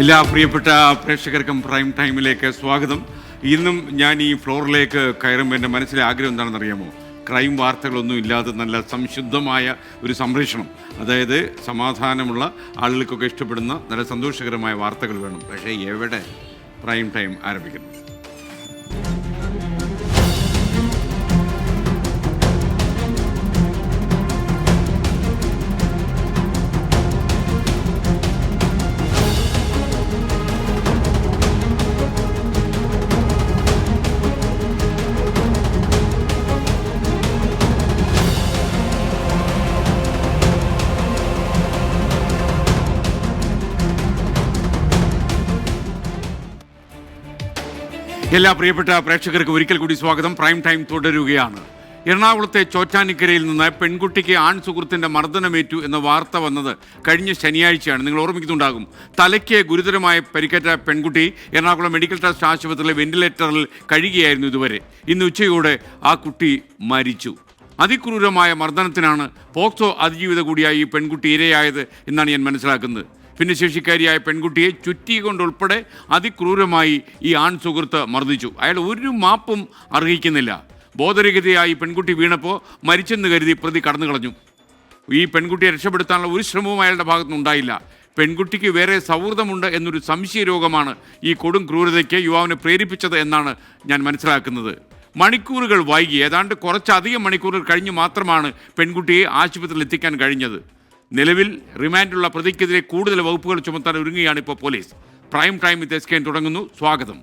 എല്ലാ പ്രിയപ്പെട്ട പ്രേക്ഷകർക്കും പ്രൈം ടൈമിലേക്ക് സ്വാഗതം. ഇന്നും ഞാൻ ഈ ഫ്ലോറിലേക്ക് കയറുമ്പോൾ എൻ്റെ മനസ്സിലെ ആഗ്രഹം എന്താണെന്ന് അറിയാമോ? ക്രൈം വാർത്തകളൊന്നും ഇല്ലാതെ നല്ല സംശുദ്ധമായ ഒരു സംപ്രേഷണം, അതായത് സമാധാനമുള്ള ആളുകൾക്കൊക്കെ ഇഷ്ടപ്പെടുന്ന നല്ല സന്തോഷകരമായ വാർത്തകൾ വേണം. പക്ഷേ എവിടെ പ്രൈം ടൈം ആരംഭിക്കുന്നു? എല്ലാ പ്രിയപ്പെട്ട പ്രേക്ഷകർക്ക് ഒരിക്കൽ കൂടി സ്വാഗതം. പ്രൈം ടൈം തുടരുകയാണ്. എറണാകുളത്തെ ചോറ്റാനിക്കരയിൽ നിന്ന് പെൺകുട്ടിക്ക് ആൺ സുഹൃത്തിൻ്റെ മർദ്ദനമേറ്റു എന്ന വാർത്ത വന്നത് കഴിഞ്ഞ ശനിയാഴ്ചയാണ്. നിങ്ങൾ ഓർമ്മിക്കുന്നുണ്ടാകും. തലയ്ക്ക് ഗുരുതരമായ പരിക്കേറ്റ പെൺകുട്ടി എറണാകുളം മെഡിക്കൽ ട്രസ്റ്റ് ആശുപത്രിയിലെ വെന്റിലേറ്ററിൽ കഴിയുകയായിരുന്നു ഇതുവരെ. ഇന്ന് ഉച്ചയോടെ ആ കുട്ടി മരിച്ചു. അതിക്രൂരമായ മർദ്ദനത്തിനാണ് പോക്സോ അതിജീവിത കൂടിയായി ഈ പെൺകുട്ടി ഇരയായത് എന്നാണ് ഞാൻ മനസ്സിലാക്കുന്നത്. ഭിന്നശേഷിക്കാരിയായ പെൺകുട്ടിയെ ചുറ്റി കൊണ്ടുൾപ്പെടെ അതിക്രൂരമായി ഈ ആൺ സുഹൃത്ത് മർദ്ദിച്ചു. അയാൾ ഒരു മാപ്പും അർഹിക്കുന്നില്ല. ബോധരഹിതയായി പെൺകുട്ടി വീണപ്പോൾ മരിച്ചെന്ന് കരുതി പ്രതി കടന്നു കളഞ്ഞു. ഈ പെൺകുട്ടിയെ രക്ഷപ്പെടുത്താനുള്ള ഒരു ശ്രമവും അയാളുടെ ഭാഗത്തുനിന്നുണ്ടായില്ല. പെൺകുട്ടിക്ക് വേറെ സൗഹൃദമുണ്ട് എന്നൊരു സംശയ രോഗമാണ് ഈ കൊടും ക്രൂരതയ്ക്ക് യുവാവിനെ പ്രേരിപ്പിച്ചത് എന്നാണ് ഞാൻ മനസ്സിലാക്കുന്നത്. മണിക്കൂറുകൾ വൈകി, ഏതാണ്ട് കുറച്ചധികം മണിക്കൂറുകൾ കഴിഞ്ഞ് മാത്രമാണ് പെൺകുട്ടിയെ ആശുപത്രിയിൽ എത്തിക്കാൻ കഴിഞ്ഞത്. നിലവിൽ റിമാൻഡുള്ള പ്രതിക്കെതിരെ കൂടുതൽ വകുപ്പുകൾ ചുമത്താൻ ഒരുങ്ങുകയാണ് ഇപ്പോൾ police. Prime time with SKN തുടങ്ങുന്നു. സ്വാഗതം.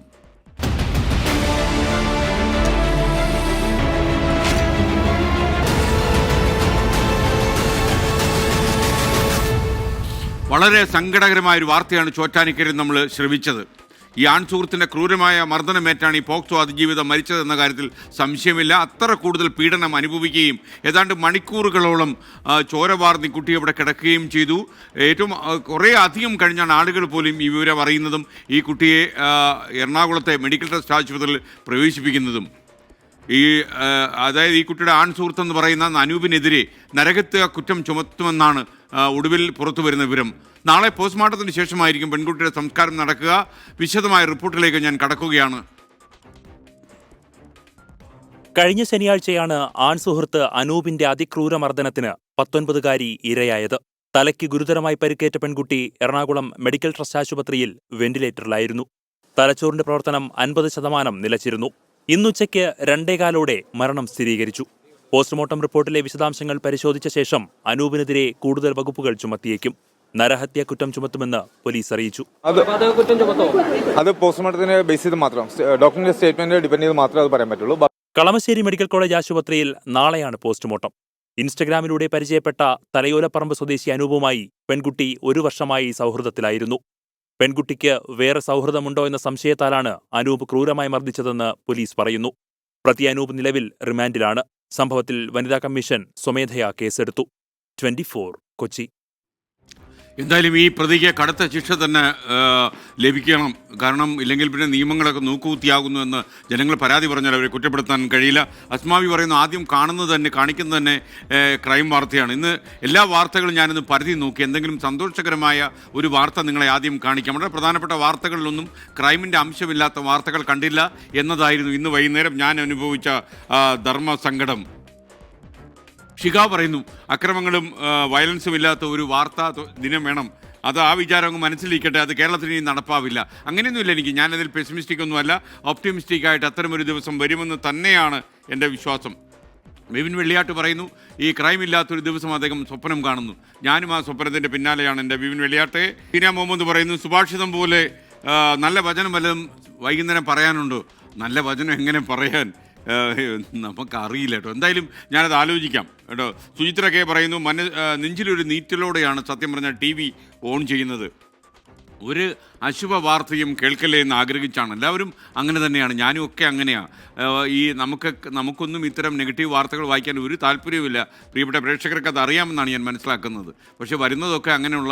വളരെ സങ്കടകരമായ ഒരു വാർത്തയാണ് ചോറ്റാനിക്കരയിൽ നമ്മൾ ശ്രവിച്ചത്. ഈ ആൺ സുഹൃത്തിൻ്റെ ക്രൂരമായ മർദ്ദനമേറ്റാണ് ഈ പോക്സോ അതിജീവിതം മരിച്ചതെന്ന കാര്യത്തിൽ സംശയമില്ല. അത്ര കൂടുതൽ പീഡനം അനുഭവിക്കുകയും ഏതാണ്ട് മണിക്കൂറുകളോളം ചോര വാർന്നി കുട്ടി അവിടെ കിടക്കുകയും ചെയ്തു. ഏറ്റവും കുറേ അധികം കഴിഞ്ഞാണ് ആളുകൾ പോലും ഈ വിവരം അറിയുന്നതും ഈ കുട്ടിയെ എറണാകുളത്തെ മെഡിക്കൽ ട്രസ്റ്റ് ആശുപത്രിയിൽ പ്രവേശിപ്പിക്കുന്നതും. അതായത് ഈ കുട്ടിയുടെ ആൺ സുഹൃത്തെന്ന് പറയുന്ന അനൂപിനെതിരെ നരഹത്യ കുറ്റം ചുമത്തുമെന്നാണ് ഒടുവിൽ പുറത്തു വരുന്ന വിവരം. നാളെ പോസ്റ്റ്മോർട്ടത്തിന് ശേഷമായിരിക്കും പെൺകുട്ടിയുടെ സംസ്കാരം നടക്കുക. വിശദമായ റിപ്പോർട്ടിലേക്ക് ഞാൻ കടക്കുകയാണ്. കഴിഞ്ഞ ശനിയാഴ്ചയാണ് ആൺ സുഹൃത്ത് അനൂപിന്റെ അതിക്രൂര മർദ്ദനത്തിന് 19-കാരി ഇരയായത്. തലയ്ക്ക് ഗുരുതരമായി പരിക്കേറ്റ പെൺകുട്ടി എറണാകുളം മെഡിക്കൽ ട്രസ്റ്റ് ആശുപത്രിയിൽ വെന്റിലേറ്ററിലായിരുന്നു. തലച്ചോറിന്റെ പ്രവർത്തനം 50% നിലച്ചിരുന്നു. ഇന്നുച്ചയ്ക്ക് 2:15 മരണം സ്ഥിരീകരിച്ചു. പോസ്റ്റ്മോർട്ടം റിപ്പോർട്ടിലെ വിശദാംശങ്ങൾ പരിശോധിച്ച ശേഷം അനൂപിനെതിരെ കൂടുതൽ വകുപ്പുകൾ ചുമത്തിയേക്കും. നരഹത്യ കുറ്റം ചുമത്തുമെന്ന് പോലീസ് അറിയിച്ചു. അത് പോസ്റ്റ്മോർട്ടത്തിന് ബേസ് ചെയ്ത് മാത്രം, ഡോക്ടറിന്റെ സ്റ്റേറ്റ്മെന്റ് ഡിപെൻഡ് ചെയ്ത് മാത്രമേ അത് പറയാൻ പറ്റുള്ളൂ. കളമശ്ശേരി മെഡിക്കൽ കോളേജ് ആശുപത്രിയിൽ നാളെയാണ് പോസ്റ്റ്മോർട്ടം. ഇൻസ്റ്റഗ്രാമിലൂടെ പരിചയപ്പെട്ട തലയോലപ്പറമ്പ് സ്വദേശി അനൂപുമായി പെൺകുട്ടി 1 വർഷമായി സൗഹൃദത്തിലായിരുന്നു. പെൺകുട്ടിക്ക് വേറെ സൗഹൃദമുണ്ടോ എന്ന സംശയത്താലാണ് അനൂപ് ക്രൂരമായി മർദ്ദിച്ചതെന്ന് പോലീസ് പറയുന്നു. പ്രതി അനൂപ് നിലവിൽ റിമാൻഡിലാണ്. സംഭവത്തിൽ വനിതാ കമ്മീഷൻ സ്വമേധയാ കേസെടുത്തു. 24 കൊച്ചി. എന്തായാലും ഈ പ്രതിക്ക് കടുത്ത ശിക്ഷ തന്നെ ലഭിക്കണം. കാരണം ഇല്ലെങ്കിൽ പിന്നെ നിയമങ്ങളൊക്കെ നോക്കുകുത്തിയാകുന്നു എന്ന് ജനങ്ങൾ പരാതി പറഞ്ഞാൽ അവരെ കുറ്റപ്പെടുത്താൻ കഴിയില്ല. അസ്മാവി പറയുന്നു, ആദ്യം കാണിക്കുന്നത് തന്നെ ക്രൈം വാർത്തയാണ്. ഇന്ന് എല്ലാ വാർത്തകളും ഞാനിന്ന് പരിധി നോക്കി. എന്തെങ്കിലും സന്തോഷകരമായ ഒരു വാർത്ത നിങ്ങളെ ആദ്യം കാണിക്കാം. വളരെ പ്രധാനപ്പെട്ട വാർത്തകളിലൊന്നും ക്രൈമിൻ്റെ അംശമില്ലാത്ത വാർത്തകൾ കണ്ടില്ല എന്നതായിരുന്നു ഇന്ന് വൈകുന്നേരം ഞാൻ അനുഭവിച്ച ധർമ്മസങ്കടം. ഷിക പറയുന്നു, അക്രമങ്ങളും വയലൻസും ഇല്ലാത്ത ഒരു വാർത്താ ദിനം വേണം. അത് ആ വിചാരം അങ്ങ് മനസ്സിലിരിക്കട്ടെ. അത് കേരളത്തിൽ ഇനി നടപ്പാവില്ല. അങ്ങനെയൊന്നുമില്ല എനിക്ക്. ഞാനതിൽ പെസിമിസ്റ്റിക് ഒന്നുമല്ല. ഒപ്റ്റിമിസ്റ്റിക്കായിട്ട് അത്തരമൊരു ദിവസം വരുമെന്ന് തന്നെയാണ് എൻ്റെ വിശ്വാസം. വിപിൻ വെള്ളിയാട്ട് പറയുന്നു, ഈ ക്രൈം ഇല്ലാത്തൊരു ദിവസം അദ്ദേഹം സ്വപ്നം കാണുന്നു. ഞാനും ആ സ്വപ്നത്തിൻ്റെ പിന്നാലെയാണ്. എൻ്റെ വിപിൻ വെള്ളിയാട്ടെ. ബീന മുഹമ്മദ് പറയുന്നു, സുഭാഷിതം പോലെ നല്ല വചനം വല്ലതും വൈകുന്നേരം പറയാനുണ്ടോ? നല്ല വചനം എങ്ങനെ പറയാൻ നമുക്കറിയില്ല കേട്ടോ. എന്തായാലും ഞാനത് ആലോചിക്കാം കേട്ടോ. സുചിത്ര കെ പറയുന്നു, നെഞ്ചിലൊരു നീറ്റലോടെയാണ് സത്യം പറഞ്ഞാൽ TV ഓൺ ചെയ്യുന്നത്. ഒരു അശുഭ വാർത്തയും കേൾക്കല്ലേ എന്ന് ആഗ്രഹിച്ചാണ്. എല്ലാവരും അങ്ങനെ തന്നെയാണ്. ഞാനും ഒക്കെ അങ്ങനെയാണ്. നമുക്കൊന്നും ഇത്തരം നെഗറ്റീവ് വാർത്തകൾ വായിക്കാൻ ഒരു താല്പര്യവുമില്ല. പ്രിയപ്പെട്ട പ്രേക്ഷകർക്ക് അത് അറിയാമെന്നാണ് ഞാൻ മനസ്സിലാക്കുന്നത്. പക്ഷേ വരുന്നതൊക്കെ അങ്ങനെയുള്ള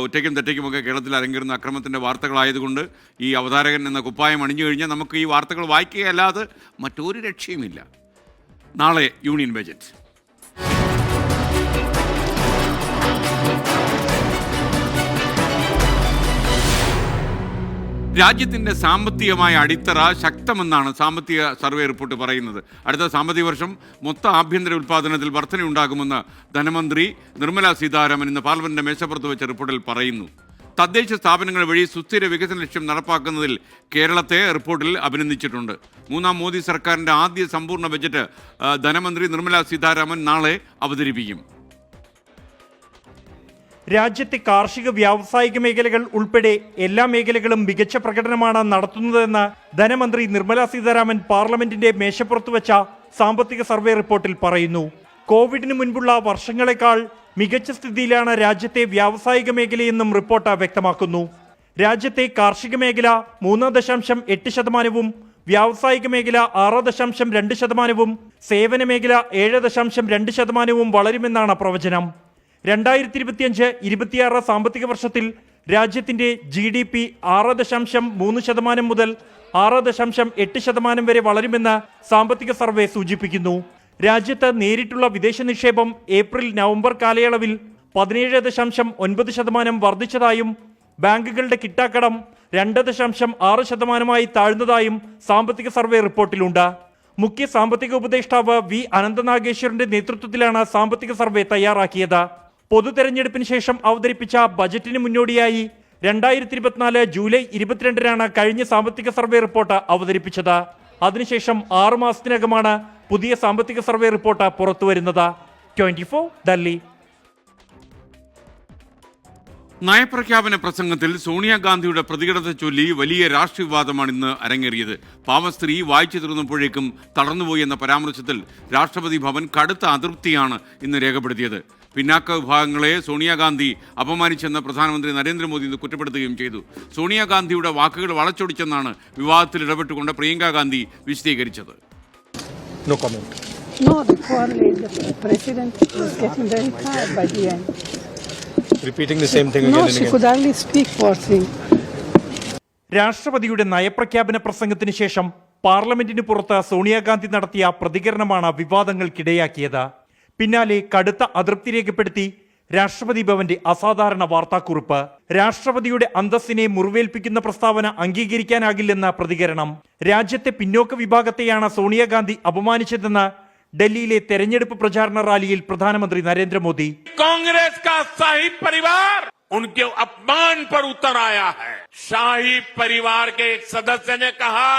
ഒറ്റയ്ക്കും തെറ്റയ്ക്കുമൊക്കെ കേരളത്തിൽ അരങ്ങേറുന്ന അക്രമത്തിൻ്റെ വാർത്തകളായതുകൊണ്ട് ഈ അവതാരകൻ എന്ന കുപ്പായം അണിഞ്ഞു കഴിഞ്ഞാൽ നമുക്ക് ഈ വാർത്തകൾ വായിക്കുകയല്ലാതെ മറ്റൊരു രക്ഷയുമില്ല. നാളെ യൂണിയൻ ബജറ്റ്. രാജ്യത്തിൻ്റെ സാമ്പത്തികമായ അടിത്തറ ശക്തമെന്നാണ് സാമ്പത്തിക സർവേ റിപ്പോർട്ട് പറയുന്നത്. അടുത്ത സാമ്പത്തിക വർഷം മൊത്ത ആഭ്യന്തര ഉൽപ്പാദനത്തിൽ വർധനയുണ്ടാകുമെന്ന് ധനമന്ത്രി നിർമ്മല സീതാരാമൻ ഇന്ന് പാർലമെന്റിന്റെ മേശപ്പുറത്ത് വെച്ച റിപ്പോർട്ടിൽ പറയുന്നു. തദ്ദേശ സ്ഥാപനങ്ങൾ വഴി സുസ്ഥിര വികസന ലക്ഷ്യം നടപ്പാക്കുന്നതിൽ കേരളത്തെ റിപ്പോർട്ടിൽ അഭിനന്ദിച്ചിട്ടുണ്ട്. മൂന്നാം മോദി സർക്കാരിൻ്റെ ആദ്യ സമ്പൂർണ്ണ ബജറ്റ് ധനമന്ത്രി നിർമ്മല സീതാരാമൻ നാളെ അവതരിപ്പിക്കും. രാജ്യത്തെ കാർഷിക വ്യാവസായിക മേഖലകൾ ഉൾപ്പെടെ എല്ലാ മേഖലകളും മികച്ച പ്രകടനമാണ് നടത്തുന്നതെന്ന് ധനമന്ത്രി നിർമ്മല സീതാരാമൻ പാർലമെന്റിന്റെ മേശപ്പുറത്ത് വെച്ച സാമ്പത്തിക സർവേ റിപ്പോർട്ടിൽ പറയുന്നു. കോവിഡിന് മുൻപുള്ള വർഷങ്ങളെക്കാൾ മികച്ച സ്ഥിതിയിലാണ് രാജ്യത്തെ വ്യാവസായിക മേഖലയെന്നും റിപ്പോർട്ട് വ്യക്തമാക്കുന്നു. രാജ്യത്തെ കാർഷിക മേഖല 3.8%, വ്യാവസായിക മേഖല 6.2%, സേവന മേഖല 7.2% വളരുമെന്നാണ് പ്രവചനം. 2025-26 സാമ്പത്തിക വർഷത്തിൽ രാജ്യത്തിന്റെ GDP 6.3% മുതൽ 6.8% വരെ വളരുമെന്ന് സാമ്പത്തിക സർവേ സൂചിപ്പിക്കുന്നു. രാജ്യത്ത് നേരിട്ടുള്ള വിദേശ നിക്ഷേപം ഏപ്രിൽ-നവംബർ കാലയളവിൽ 17.9% വർദ്ധിച്ചതായും ബാങ്കുകളുടെ കിട്ടാക്കടം 2.6%-ആയി താഴ്ന്നതായും സാമ്പത്തിക സർവേ റിപ്പോർട്ടിലുണ്ട്. മുഖ്യ സാമ്പത്തിക ഉപദേഷ്ടാവ് വി അനന്തനാഗേശ്വറിന്റെ നേതൃത്വത്തിലാണ് സാമ്പത്തിക സർവേ തയ്യാറാക്കിയത്. പൊതു തെരഞ്ഞെടുപ്പിന് ശേഷം അവതരിപ്പിച്ച ബജറ്റിന് മുന്നോടിയായി 2024 ജൂലൈ 22-നാണ് കഴിഞ്ഞ സാമ്പത്തിക സർവേ റിപ്പോർട്ട് അവതരിപ്പിച്ചത്. അതിനുശേഷം 6 മാസത്തിനകമാണ് പുതിയ സാമ്പത്തിക സർവേ റിപ്പോർട്ട് പുറത്തുവരുന്നത്. 24 ഡൽഹി. നയപ്രഖ്യാപന പ്രസംഗത്തിൽ സോണിയാഗാന്ധിയുടെ പ്രതികരണത്തെ ചൊല്ലി വലിയ രാഷ്ട്രീയ വിവാദമാണ് ഇന്ന് അരങ്ങേറിയത്. പാവസ്ത്രീ വായിച്ചു തീർന്നപ്പോഴേക്കും തളർന്നുപോയി എന്ന പരാമർശത്തിൽ രാഷ്ട്രപതി ഭവൻ കടുത്ത അതൃപ്തിയാണ് ഇന്ന് രേഖപ്പെടുത്തിയത്. പിന്നാക്ക വിഭാഗങ്ങളെ സോണിയാഗാന്ധി അപമാനിച്ചെന്ന് പ്രധാനമന്ത്രി നരേന്ദ്രമോദി ഇന്ന് കുറ്റപ്പെടുത്തുകയും ചെയ്തു. സോണിയാഗാന്ധിയുടെ വാക്കുകൾ വളച്ചൊടിച്ചെന്നാണ് വിവാദത്തിൽ ഇടപെട്ടുകൊണ്ട് പ്രിയങ്ക ഗാന്ധി വിശദീകരിച്ചത്. No comment. No, the poor lady, the president was getting very tired by the end. Repeating the same thing again No, and she again. could hardly speak, poor thing. രാഷ്ട്രപതിയുടെ നയപ്രഖ്യാപന പ്രസംഗത്തിന് ശേഷം പാർലമെന്റിന് പുറത്ത് സോണിയാഗാന്ധി നടത്തിയ പ്രതികരണമാണ് വിവാദങ്ങൾക്കിടയാക്കിയത്. പിന്നാലെ കടുത്ത അതൃപ്തി രേഖപ്പെടുത്തി രാഷ്ട്രപതി ഭവന്റെ അസാധാരണ വാർത്താക്കുറിപ്പ്. രാഷ്ട്രപതിയുടെ അന്തസ്സിനെ മുറിവേൽപ്പിക്കുന്ന പ്രസ്താവന അംഗീകരിക്കാനാകില്ലെന്ന പ്രതികരണം. രാജ്യത്തെ പിന്നോക്ക വിഭാഗത്തെയാണ് സോണിയാഗാന്ധി അപമാനിച്ചതെന്ന് ഡൽഹിയിലെ തെരഞ്ഞെടുപ്പ് പ്രചാരണ റാലിയിൽ പ്രധാനമന്ത്രി നരേന്ദ്രമോദി. कांग्रेस का शाही परिवार उनके अपमान पर उतर आया है. शाही परिवार के एक सदस्य ने कहा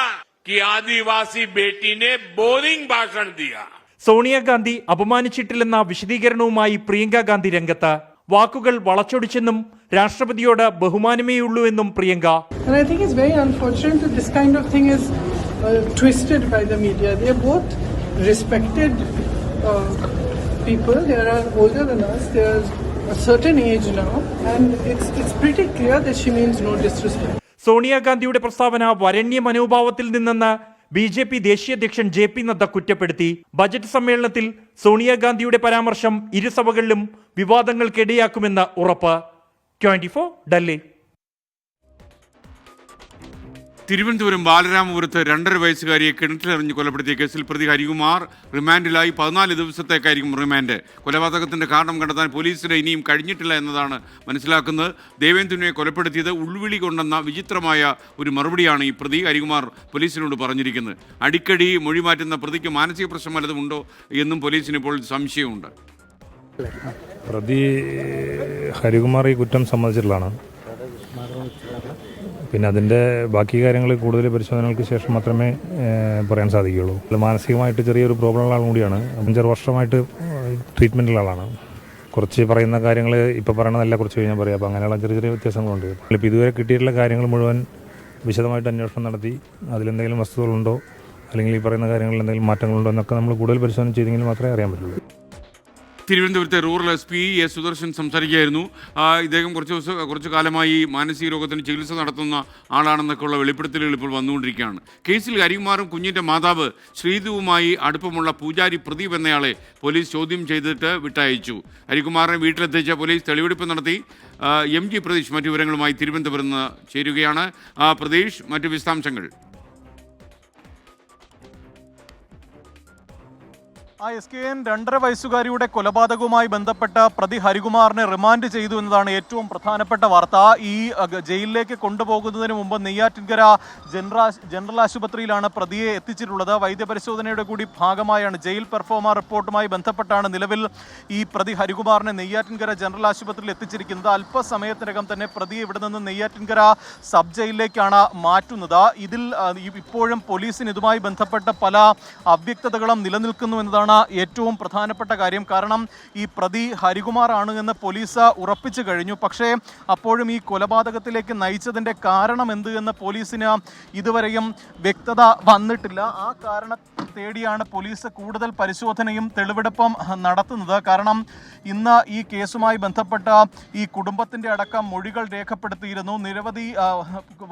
कि आदिवासी बेटी ने बोरिंग भाषण दिया. സോണിയാഗാന്ധി അപമാനിച്ചിട്ടില്ലെന്ന വിശദീകരണവുമായി പ്രിയങ്ക ഗാന്ധി രംഗത്ത്. വാക്കുകൾ വളച്ചൊടിച്ചെന്നും രാഷ്ട്രപതിയോട് ബഹുമാനമേയുള്ളൂ എന്നും Priyanka. And I think it's very unfortunate that this kind of thing is twisted by the media. They are both respected people. They are older than us. They are a certain age now, and it's pretty clear that she means no disrespect. സോണിയാഗാന്ധിയുടെ പ്രസ്താവന വരണ്യ മനോഭാവത്തിൽ നിന്നെന്ന് BJP ദേശീയ അധ്യക്ഷൻ JP Nadda കുറ്റപ്പെടുത്തി. Budget സമ്മേളനത്തിൽ സോണിയാഗാന്ധിയുടെ പരാമർശം ഇരുസഭകളിലും വിവാദങ്ങൾക്കിടയാക്കുമെന്ന് ഉറപ്പ്. 24 ഡൽഹി. തിരുവനന്തപുരം ബാലരാമപുരത്ത് 2.5 വയസ്സുകാരിയെ കിണറ്റിലെറിഞ്ഞ് കൊലപ്പെടുത്തിയ കേസിൽ പ്രതി ഹരികുമാർ റിമാൻഡിലായി 14 ദിവസത്തേക്കായിരിക്കും റിമാൻഡ്. കൊലപാതകത്തിന്റെ കാരണം കണ്ടെത്താൻ പോലീസിന് ഇനിയും കഴിഞ്ഞിട്ടില്ല എന്നതാണ് മനസ്സിലാക്കുന്നത്. ദേവേന്ദുവിനെ കൊലപ്പെടുത്തിയത് ഉൾവിളി കൊണ്ടെന്ന വിചിത്രമായ ഒരു മറുപടിയാണ് ഈ പ്രതി ഹരികുമാർ പോലീസിനോട് പറഞ്ഞിരിക്കുന്നത്. അടിക്കടി മൊഴി മാറ്റുന്ന പ്രതിക്ക് മാനസിക പ്രശ്നം വല്ലതുമുണ്ടോ എന്നും പോലീസിന് ഇപ്പോൾ സംശയമുണ്ട്. പ്രതി ഹരികുമാർ ഈ കുറ്റം സമ്മതിച്ചിട്ടുള്ളതാണ്. പിന്നെ അതിൻ്റെ ബാക്കി കാര്യങ്ങൾ കൂടുതൽ പരിശോധനകൾക്ക് ശേഷം മാത്രമേ പറയാൻ സാധിക്കുകയുള്ളൂ. മാനസികമായിട്ട് ചെറിയൊരു പ്രോബ്ലമുള്ള ആളും കൂടിയാണ്. 5 വർഷമായിട്ട് ട്രീറ്റ്മെൻറ്റുള്ള ആളാണ്. കുറച്ച് പറയുന്ന കാര്യങ്ങൾ ഇപ്പോൾ പറയണതല്ല കുറച്ച് കഴിഞ്ഞാൽ പറയാം. അപ്പോൾ അങ്ങനെയുള്ള ചെറിയ ചെറിയ വ്യത്യാസങ്ങളുണ്ട്. ഇപ്പോൾ ഇതുവരെ കിട്ടിയിട്ടുള്ള കാര്യങ്ങൾ മുഴുവൻ വിശദമായിട്ട് അന്വേഷണം നടത്തി അതിലെന്തെങ്കിലും വസ്തുതകളുണ്ടോ അല്ലെങ്കിൽ ഈ പറയുന്ന കാര്യങ്ങളിൽ എന്തെങ്കിലും മാറ്റങ്ങളുണ്ടോ എന്നൊക്കെ നമ്മൾ കൂടുതൽ പരിശോധന ചെയ്തെങ്കിൽ മാത്രമേ അറിയാൻ പറ്റുള്ളൂ. തിരുവനന്തപുരത്തെ റൂറൽ SP എ സുദർശൻ സംസാരിക്കുകയായിരുന്നു. ഇദ്ദേഹം കുറച്ചു കാലമായി മാനസിക രോഗത്തിന് ചികിത്സ നടത്തുന്ന ആളാണെന്നൊക്കെയുള്ള വെളിപ്പെടുത്തലുകൾ ഇപ്പോൾ വന്നുകൊണ്ടിരിക്കുകയാണ്. കേസിൽ ഹരികുമാറും കുഞ്ഞിൻ്റെ മാതാവ് ശ്രീതുവുമായി അടുപ്പമുള്ള പൂജാരി പ്രദീപ് എന്നയാളെ പോലീസ് ചോദ്യം ചെയ്തിട്ട് വിട്ടയച്ചു. ഹരികുമാറിനെ വീട്ടിലെത്തിച്ച പോലീസ് തെളിവെടുപ്പ് നടത്തി. MG പ്രതീഷ് മറ്റു വിവരങ്ങളുമായി തിരുവനന്തപുരത്ത് നിന്ന് ചേരുകയാണ്. പ്രതീഷ്, മറ്റു വിശദാംശങ്ങൾ. SKN 2.5 വയസ്സുകാരിയുടെ കൊലപാതകവുമായി ബന്ധപ്പെട്ട പ്രതി ഹരികുമാറിനെ റിമാൻഡ് ചെയ്തു എന്നതാണ് ഏറ്റവും പ്രധാനപ്പെട്ട വാർത്ത. ഈ ജയിലിലേക്ക് കൊണ്ടുപോകുന്നതിന് മുമ്പ് നെയ്യാറ്റിൻകര ജനറൽ ആശുപത്രിയിലാണ് പ്രതിയെ എത്തിച്ചിട്ടുള്ളത്. വൈദ്യപരിശോധനയുടെ കൂടി ഭാഗമായാണ് ജയിൽ പെർഫോമ റിപ്പോർട്ടുമായി ബന്ധപ്പെട്ടാണ് നിലവിൽ ഈ പ്രതി ഹരികുമാറിനെ നെയ്യാറ്റിൻകര ജനറൽ ആശുപത്രിയിൽ എത്തിച്ചിരിക്കുന്നത്. അല്പസമയത്തിനകം തന്നെ പ്രതിയെ ഇവിടെ നിന്ന് നെയ്യാറ്റിൻകര സബ് ജയിലിലേക്കാണ് മാറ്റുന്നത്. ഇതിൽ ഇപ്പോഴും പോലീസിന് ഇതുമായി ബന്ധപ്പെട്ട പല അവ്യക്തതകളും നിലനിൽക്കുന്നു എന്നതാണ് ഏറ്റവും പ്രധാനപ്പെട്ട കാര്യം. കാരണം ഈ പ്രതി ഹരികുമാറാണ് എന്ന് പോലീസ് ഉറപ്പിച്ചു കഴിഞ്ഞു. പക്ഷേ അപ്പോഴും ഈ കൊലപാതകത്തിലേക്ക് നയിച്ചതിൻ്റെ കാരണം എന്ത് എന്ന് പോലീസിന് ഇതുവരെയും വ്യക്തത വന്നിട്ടില്ല. ആ കാരണം തേടിയാണ് പോലീസ് കൂടുതൽ പരിശോധനയും തെളിവെടുപ്പും നടത്തുന്നത്. കാരണം ഇന്ന് ഈ കേസുമായി ബന്ധപ്പെട്ട ഈ കുടുംബത്തിൻ്റെ അടക്കം മൊഴികൾ രേഖപ്പെടുത്തിയിരുന്നു. നിരവധി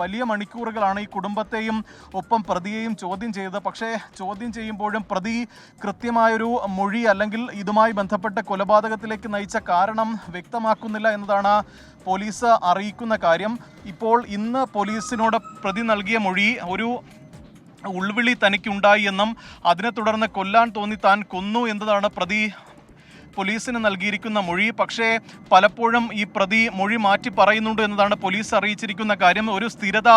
വലിയ മണിക്കൂറുകളാണ് ഈ കുടുംബത്തെയും ഒപ്പം പ്രതിയെയും ചോദ്യം ചെയ്തത്. പക്ഷേ ചോദ്യം ചെയ്യുമ്പോഴും പ്രതി കൃത്യമായൊരു മൊഴി അല്ലെങ്കിൽ ഇതുമായി ബന്ധപ്പെട്ട കൊലപാതകത്തിലേക്ക് നയിച്ച കാരണം വ്യക്തമാക്കുന്നില്ല എന്നതാണ് പോലീസ് അറിയിക്കുന്ന കാര്യം. ഇപ്പോൾ ഇന്ന് പോലീസിനോട് പ്രതി നൽകിയ മൊഴി ഒരു ഉൾവിളി തനിക്കുണ്ടായി എന്നും അതിനെ തുടർന്ന് കൊല്ലാൻ തോന്നി താൻ കൊന്നു എന്നതാണ് പ്രതി പോലീസിന് നൽകിയിരിക്കുന്ന മൊഴി. പക്ഷേ പലപ്പോഴും ഈ പ്രതി മൊഴി മാറ്റി പറയുന്നുണ്ട് എന്നതാണ് പോലീസ് അറിയിച്ചിരിക്കുന്ന കാര്യം. ഒരു സ്ഥിരത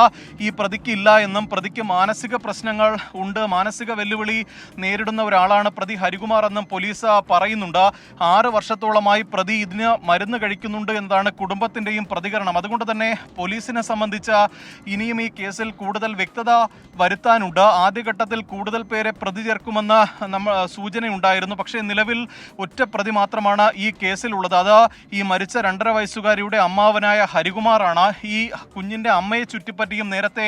ഈ പ്രതിക്ക് ഇല്ല എന്നും പ്രതിക്ക് മാനസിക പ്രശ്നങ്ങൾ ഉണ്ട്, മാനസിക വെല്ലുവിളി നേരിടുന്ന ഒരാളാണ് പ്രതി ഹരികുമാർ എന്നും പോലീസ് പറയുന്നുണ്ട്. 6 വർഷത്തോളമായി പ്രതി ഇതിന് മരുന്ന് കഴിക്കുന്നുണ്ട് എന്നതാണ് കുടുംബത്തിൻ്റെയും പ്രതികരണം. അതുകൊണ്ട് തന്നെ പോലീസിനെ സംബന്ധിച്ച് ഇനിയും ഈ കേസിൽ കൂടുതൽ വ്യക്തത വരുത്താനുണ്ട്. ആദ്യഘട്ടത്തിൽ കൂടുതൽ പേരെ പ്രതി ചേർക്കുമെന്ന് സൂചനയുണ്ടായിരുന്നു. പക്ഷേ നിലവിൽ ഒറ്റ പ്രതി മാത്രമാണ് ഈ കേസിലുള്ളത്. അത് ഈ മരിച്ച 2.5 വയസ്സുകാരിയുടെ അമ്മാവനായ ഹരികുമാറാണ്. ഈ കുഞ്ഞിൻ്റെ അമ്മയെ ചുറ്റിപ്പറ്റിയും നേരത്തെ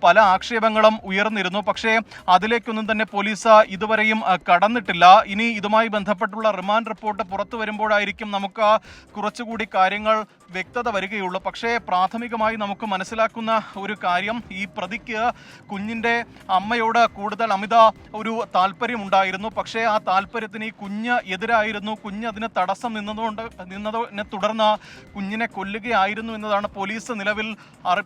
പല ആക്ഷേപങ്ങളും ഉയർന്നിരുന്നു. പക്ഷേ അതിലേക്കൊന്നും തന്നെ പോലീസ് ഇതുവരെയും കടന്നിട്ടില്ല. ഇനി ഇതുമായി ബന്ധപ്പെട്ടുള്ള റിമാൻഡ് റിപ്പോർട്ട് പുറത്തു വരുമ്പോഴായിരിക്കും നമുക്ക് കുറച്ചുകൂടി കാര്യങ്ങൾ വ്യക്തത വരികയുള്ളൂ. പക്ഷേ പ്രാഥമികമായി നമുക്ക് മനസ്സിലാക്കുന്ന ഒരു കാര്യം, ഈ പ്രതിക്ക് കുഞ്ഞിൻ്റെ അമ്മയോട് കൂടുതൽ അമിത താല്പര്യം ഉണ്ടായിരുന്നു. പക്ഷേ ആ താല്പര്യത്തിന് ഈ കുഞ്ഞ് എതിരായിരുന്നു. കുഞ്ഞ് അതിന് തടസ്സം നിന്നതിനെ തുടർന്ന് കുഞ്ഞിനെ കൊല്ലുകയായിരുന്നു എന്നതാണ് പോലീസ് നിലവിൽ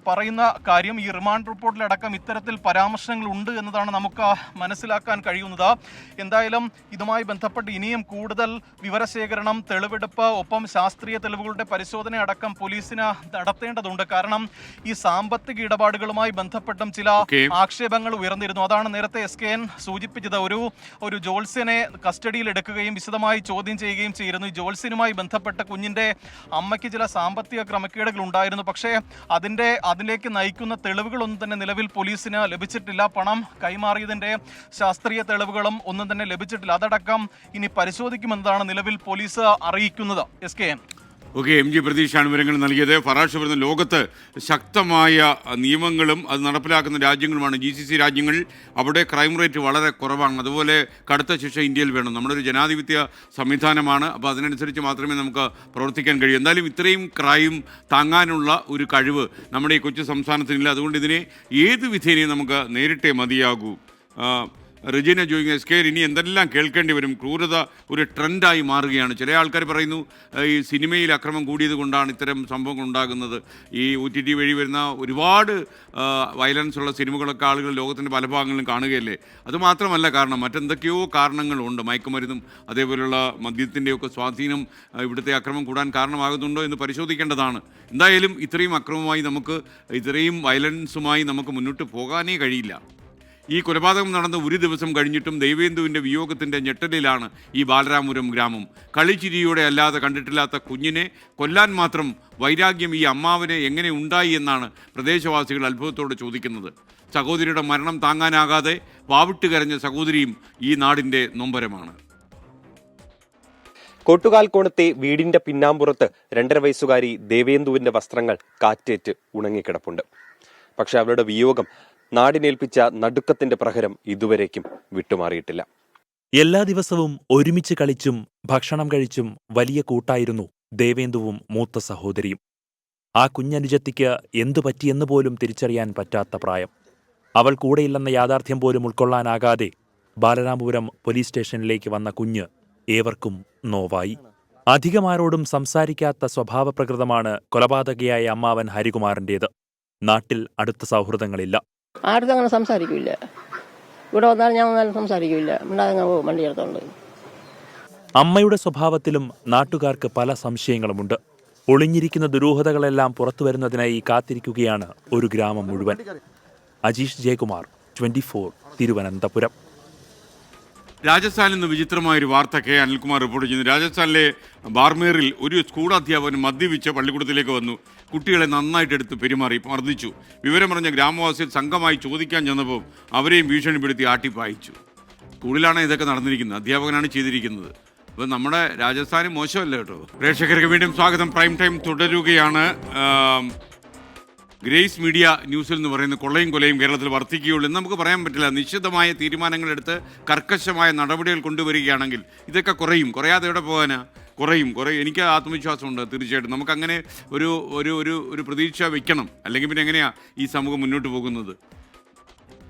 പറയുന്ന കാര്യം. ഈ റിമാൻഡ് റിപ്പോർട്ടിലടക്കം ഇത്തരത്തിൽ പരാമർശങ്ങളുണ്ട് എന്നതാണ് നമുക്ക് മനസ്സിലാക്കാൻ കഴിയുന്നത്. എന്തായാലും ഇതുമായി ബന്ധപ്പെട്ട് ഇനിയും കൂടുതൽ വിവരശേഖരണം, തെളിവെടുപ്പ്, ഒപ്പം ശാസ്ത്രീയ തെളിവുകളുടെ പരിശോധന അടക്കം പോലീസിന് നടത്തേണ്ടതുണ്ട്. കാരണം ഈ സാമ്പത്തിക ഇടപാടുകളുമായി ബന്ധപ്പെട്ടും ചില ആക്ഷേപങ്ങൾ ഉയർന്നിരുന്നു. അതാണ് നേരത്തെ SKN സൂചിപ്പിച്ചത്. ഒരു ജോത്സ്യനെ കസ്റ്റഡിയിൽ എടുക്കുകയും വിശദമായി ചോദ്യം ചെയ്യുകയും ചെയ്തിരുന്നു. ഈ ജോത്സ്യനുമായി ബന്ധപ്പെട്ട കുഞ്ഞിൻ്റെ അമ്മയ്ക്ക് ചില സാമ്പത്തിക ക്രമക്കേടുകൾ ഉണ്ടായിരുന്നു. പക്ഷേ അതിലേക്ക് നയിക്കുന്ന തെളിവുകളൊന്നും തന്നെ നിലവിൽ പോലീസിന് ലഭിച്ചിട്ടില്ല. പണം കൈമാറിയതിൻ്റെ ശാസ്ത്രീയ തെളിവുകളും ഒന്നും തന്നെ ലഭിച്ചിട്ടില്ല. അതടക്കം ഇനി പരിശോധിക്കുമെന്നതാണ് നിലവിൽ പോലീസ് അറിയിക്കുന്നത്. SKN. ഓക്കെ, MG പ്രതീക്ഷയാണ് വിവരങ്ങൾ നൽകിയത്. ഫറാഷ് പറയുന്ന ലോകത്ത് ശക്തമായ നിയമങ്ങളും അത് നടപ്പിലാക്കുന്ന രാജ്യങ്ങളുമാണ് GCC രാജ്യങ്ങൾ. അവിടെ ക്രൈം റേറ്റ് വളരെ കുറവാണ്. അതുപോലെ കടുത്ത ശിക്ഷ ഇന്ത്യയിൽ വേണം. നമ്മുടെ ഒരു ജനാധിപത്യ സംവിധാനമാണ്. അപ്പോൾ അതിനനുസരിച്ച് മാത്രമേ നമുക്ക് പ്രവർത്തിക്കാൻ കഴിയൂ. എന്തായാലും ഇത്രയും ക്രൈം താങ്ങാനുള്ള ഒരു കഴിവ് നമ്മുടെ ഈ കൊച്ചു സംസ്ഥാനത്തിനില്ല. അതുകൊണ്ട് ഇതിനെ ഏത് വിധേനയും നമുക്ക് നേരിട്ടേ മതിയാകൂ. റെജീന ജോയിങ് SKN ഇനി എന്തെല്ലാം കേൾക്കേണ്ടി വരും? ക്രൂരത ഒരു ട്രെൻഡായി മാറുകയാണ്. ചില ആൾക്കാർ പറയുന്നു ഈ സിനിമയിൽ അക്രമം കൂടിയത് കൊണ്ടാണ് ഇത്തരം സംഭവങ്ങൾ ഉണ്ടാകുന്നത്. ഈ OTT വഴി വരുന്ന ഒരുപാട് വയലൻസ് ഉള്ള സിനിമകളൊക്കെ ആളുകൾ ലോകത്തിൻ്റെ പല ഭാഗങ്ങളിലും കാണുകയല്ലേ. അതുമാത്രമല്ല കാരണം, മറ്റെന്തൊക്കെയോ കാരണങ്ങളുണ്ട്. മയക്കുമരുന്നും അതേപോലെയുള്ള മദ്യത്തിൻ്റെയൊക്കെ സ്വാധീനം ഇവിടുത്തെ അക്രമം കൂടാൻ കാരണമാകുന്നുണ്ടോ എന്ന് പരിശോധിക്കേണ്ടതാണ്. എന്തായാലും ഇത്രയും അക്രമമായി ഇത്രയും വയലൻസുമായി നമുക്ക് മുന്നോട്ട് പോകാനേ കഴിയില്ല. ഈ കൊലപാതകം നടന്ന ഒരു ദിവസം കഴിഞ്ഞിട്ടും ദൈവേന്ദുവിൻ്റെ വിയോഗത്തിൻ്റെ ഞെട്ടലിലാണ് ഈ ബാലരാമപുരം ഗ്രാമം. കളിച്ചിരിയോടെ അല്ലാതെ കണ്ടിട്ടില്ലാത്ത കുഞ്ഞിനെ കൊല്ലാൻ മാത്രം വൈരാഗ്യം ഈ അമ്മാവനെ എങ്ങനെ ഉണ്ടായി എന്നാണ് പ്രദേശവാസികൾ അത്ഭുതത്തോടെ ചോദിക്കുന്നത്. സഹോദരിയുടെ മരണം താങ്ങാനാകാതെ വാവിട്ട് കരഞ്ഞ സഹോദരിയും ഈ നാടിൻ്റെ നൊമ്പരമാണ്. കോട്ടുകാൽക്കോണത്തെ വീടിന്റെ പിന്നാമ്പുറത്ത് 2.5 വയസ്സുകാരി ദേവേന്ദുവിന്റെ വസ്ത്രങ്ങൾ കാറ്റേറ്റ് ഉണങ്ങിക്കിടപ്പുണ്ട്. പക്ഷെ അവരുടെ വിയോഗം നാടിനേൽപ്പിച്ച നടുക്കത്തിന്റെ പ്രഹരം ഇതുവരേക്കും വിട്ടുമാറിയിട്ടില്ല. എല്ലാ ദിവസവും ഒരുമിച്ച് കളിച്ചും ഭക്ഷണം കഴിച്ചും വലിയ കൂട്ടായിരുന്നു ദേവേന്ദുവും മൂത്ത സഹോദരിയും. ആ കുഞ്ഞനുജത്തിക്ക് എന്തു പറ്റിയെന്ന് പോലും തിരിച്ചറിയാൻ പറ്റാത്ത പ്രായം. അവൾ കൂടെയില്ലെന്ന യാഥാർത്ഥ്യം പോലും ഉൾക്കൊള്ളാനാകാതെ ബാലരാമപുരം പോലീസ് സ്റ്റേഷനിലേക്ക് വന്ന കുഞ്ഞ് ഏവർക്കും നോവായി. അധികമാരോടും സംസാരിക്കാത്ത സ്വഭാവപ്രകൃതമാണ് കൊലപാതകയായ അമ്മാവൻ ഹരികുമാറിൻ്റേത്. നാട്ടിൽ അടുത്ത സൗഹൃദങ്ങളില്ല. ആരും അങ്ങനെ സംസാരിക്കില്ല. ഇവിടെ വന്നാലും ഞാൻ വന്നാലും സംസാരിക്കില്ല. മിണ്ടാതെ പോകും വണ്ടി എടുത്തോണ്ട്. അമ്മയുടെ സ്വഭാവത്തിലും നാട്ടുകാർക്ക് പല സംശയങ്ങളുമുണ്ട്. ഒളിഞ്ഞിരിക്കുന്ന ദുരൂഹതകളെല്ലാം പുറത്തുവരുന്നതിനായി കാത്തിരിക്കുകയാണ് ഒരു ഗ്രാമം മുഴുവൻ. അജീഷ് ജയകുമാർ, 24, തിരുവനന്തപുരം. രാജസ്ഥാനിൽ നിന്ന് വിചിത്രമായൊരു വാർത്ത കെ അനിൽകുമാർ റിപ്പോർട്ട് ചെയ്യുന്നു. രാജസ്ഥാനിലെ ബാർമേറിൽ ഒരു സ്കൂൾ അധ്യാപകൻ മദ്യപിച്ച് പള്ളിക്കൂടത്തിലേക്ക് വന്നു. കുട്ടികളെ നന്നായിട്ട് എടുത്ത് പെരുമാറി മർദ്ദിച്ചു. വിവരമറിഞ്ഞ ഗ്രാമവാസികൾ സംഘമായി ചോദിക്കാൻ ചെന്നപ്പോൾ അവരെയും ഭീഷണിപ്പെടുത്തി ആട്ടിപ്പായിച്ചു. സ്കൂളിലാണ് ഇതൊക്കെ നടന്നിരിക്കുന്നത്, അധ്യാപകനാണ് ചെയ്തിരിക്കുന്നത്. അപ്പോൾ നമ്മുടെ രാജസ്ഥാന് മോശമല്ല കേട്ടോ. പ്രേക്ഷകർക്ക് വീണ്ടും സ്വാഗതം. പ്രൈം ടൈം തുടരുകയാണ്. ഗ്രേസ് മീഡിയ ന്യൂസിൽ എന്ന് പറയുന്ന കൊള്ളയും കൊലയും കേരളത്തിൽ വർദ്ധിക്കുകയുള്ളൂ എന്ന് നമുക്ക് പറയാൻ പറ്റില്ല. നിശ്ചിതമായ തീരുമാനങ്ങളെടുത്ത് കർക്കശമായ നടപടികൾ കൊണ്ടുവരികയാണെങ്കിൽ ഇതൊക്കെ കുറയാതെ എവിടെ പോകാനാ? കുറയും. എനിക്ക് ആത്മവിശ്വാസമുണ്ട്. തീർച്ചയായിട്ടും നമുക്കങ്ങനെ ഒരു പ്രതീക്ഷ വയ്ക്കണം. അല്ലെങ്കിൽ പിന്നെ എങ്ങനെയാണ് ഈ സമൂഹം മുന്നോട്ട് പോകുന്നത്?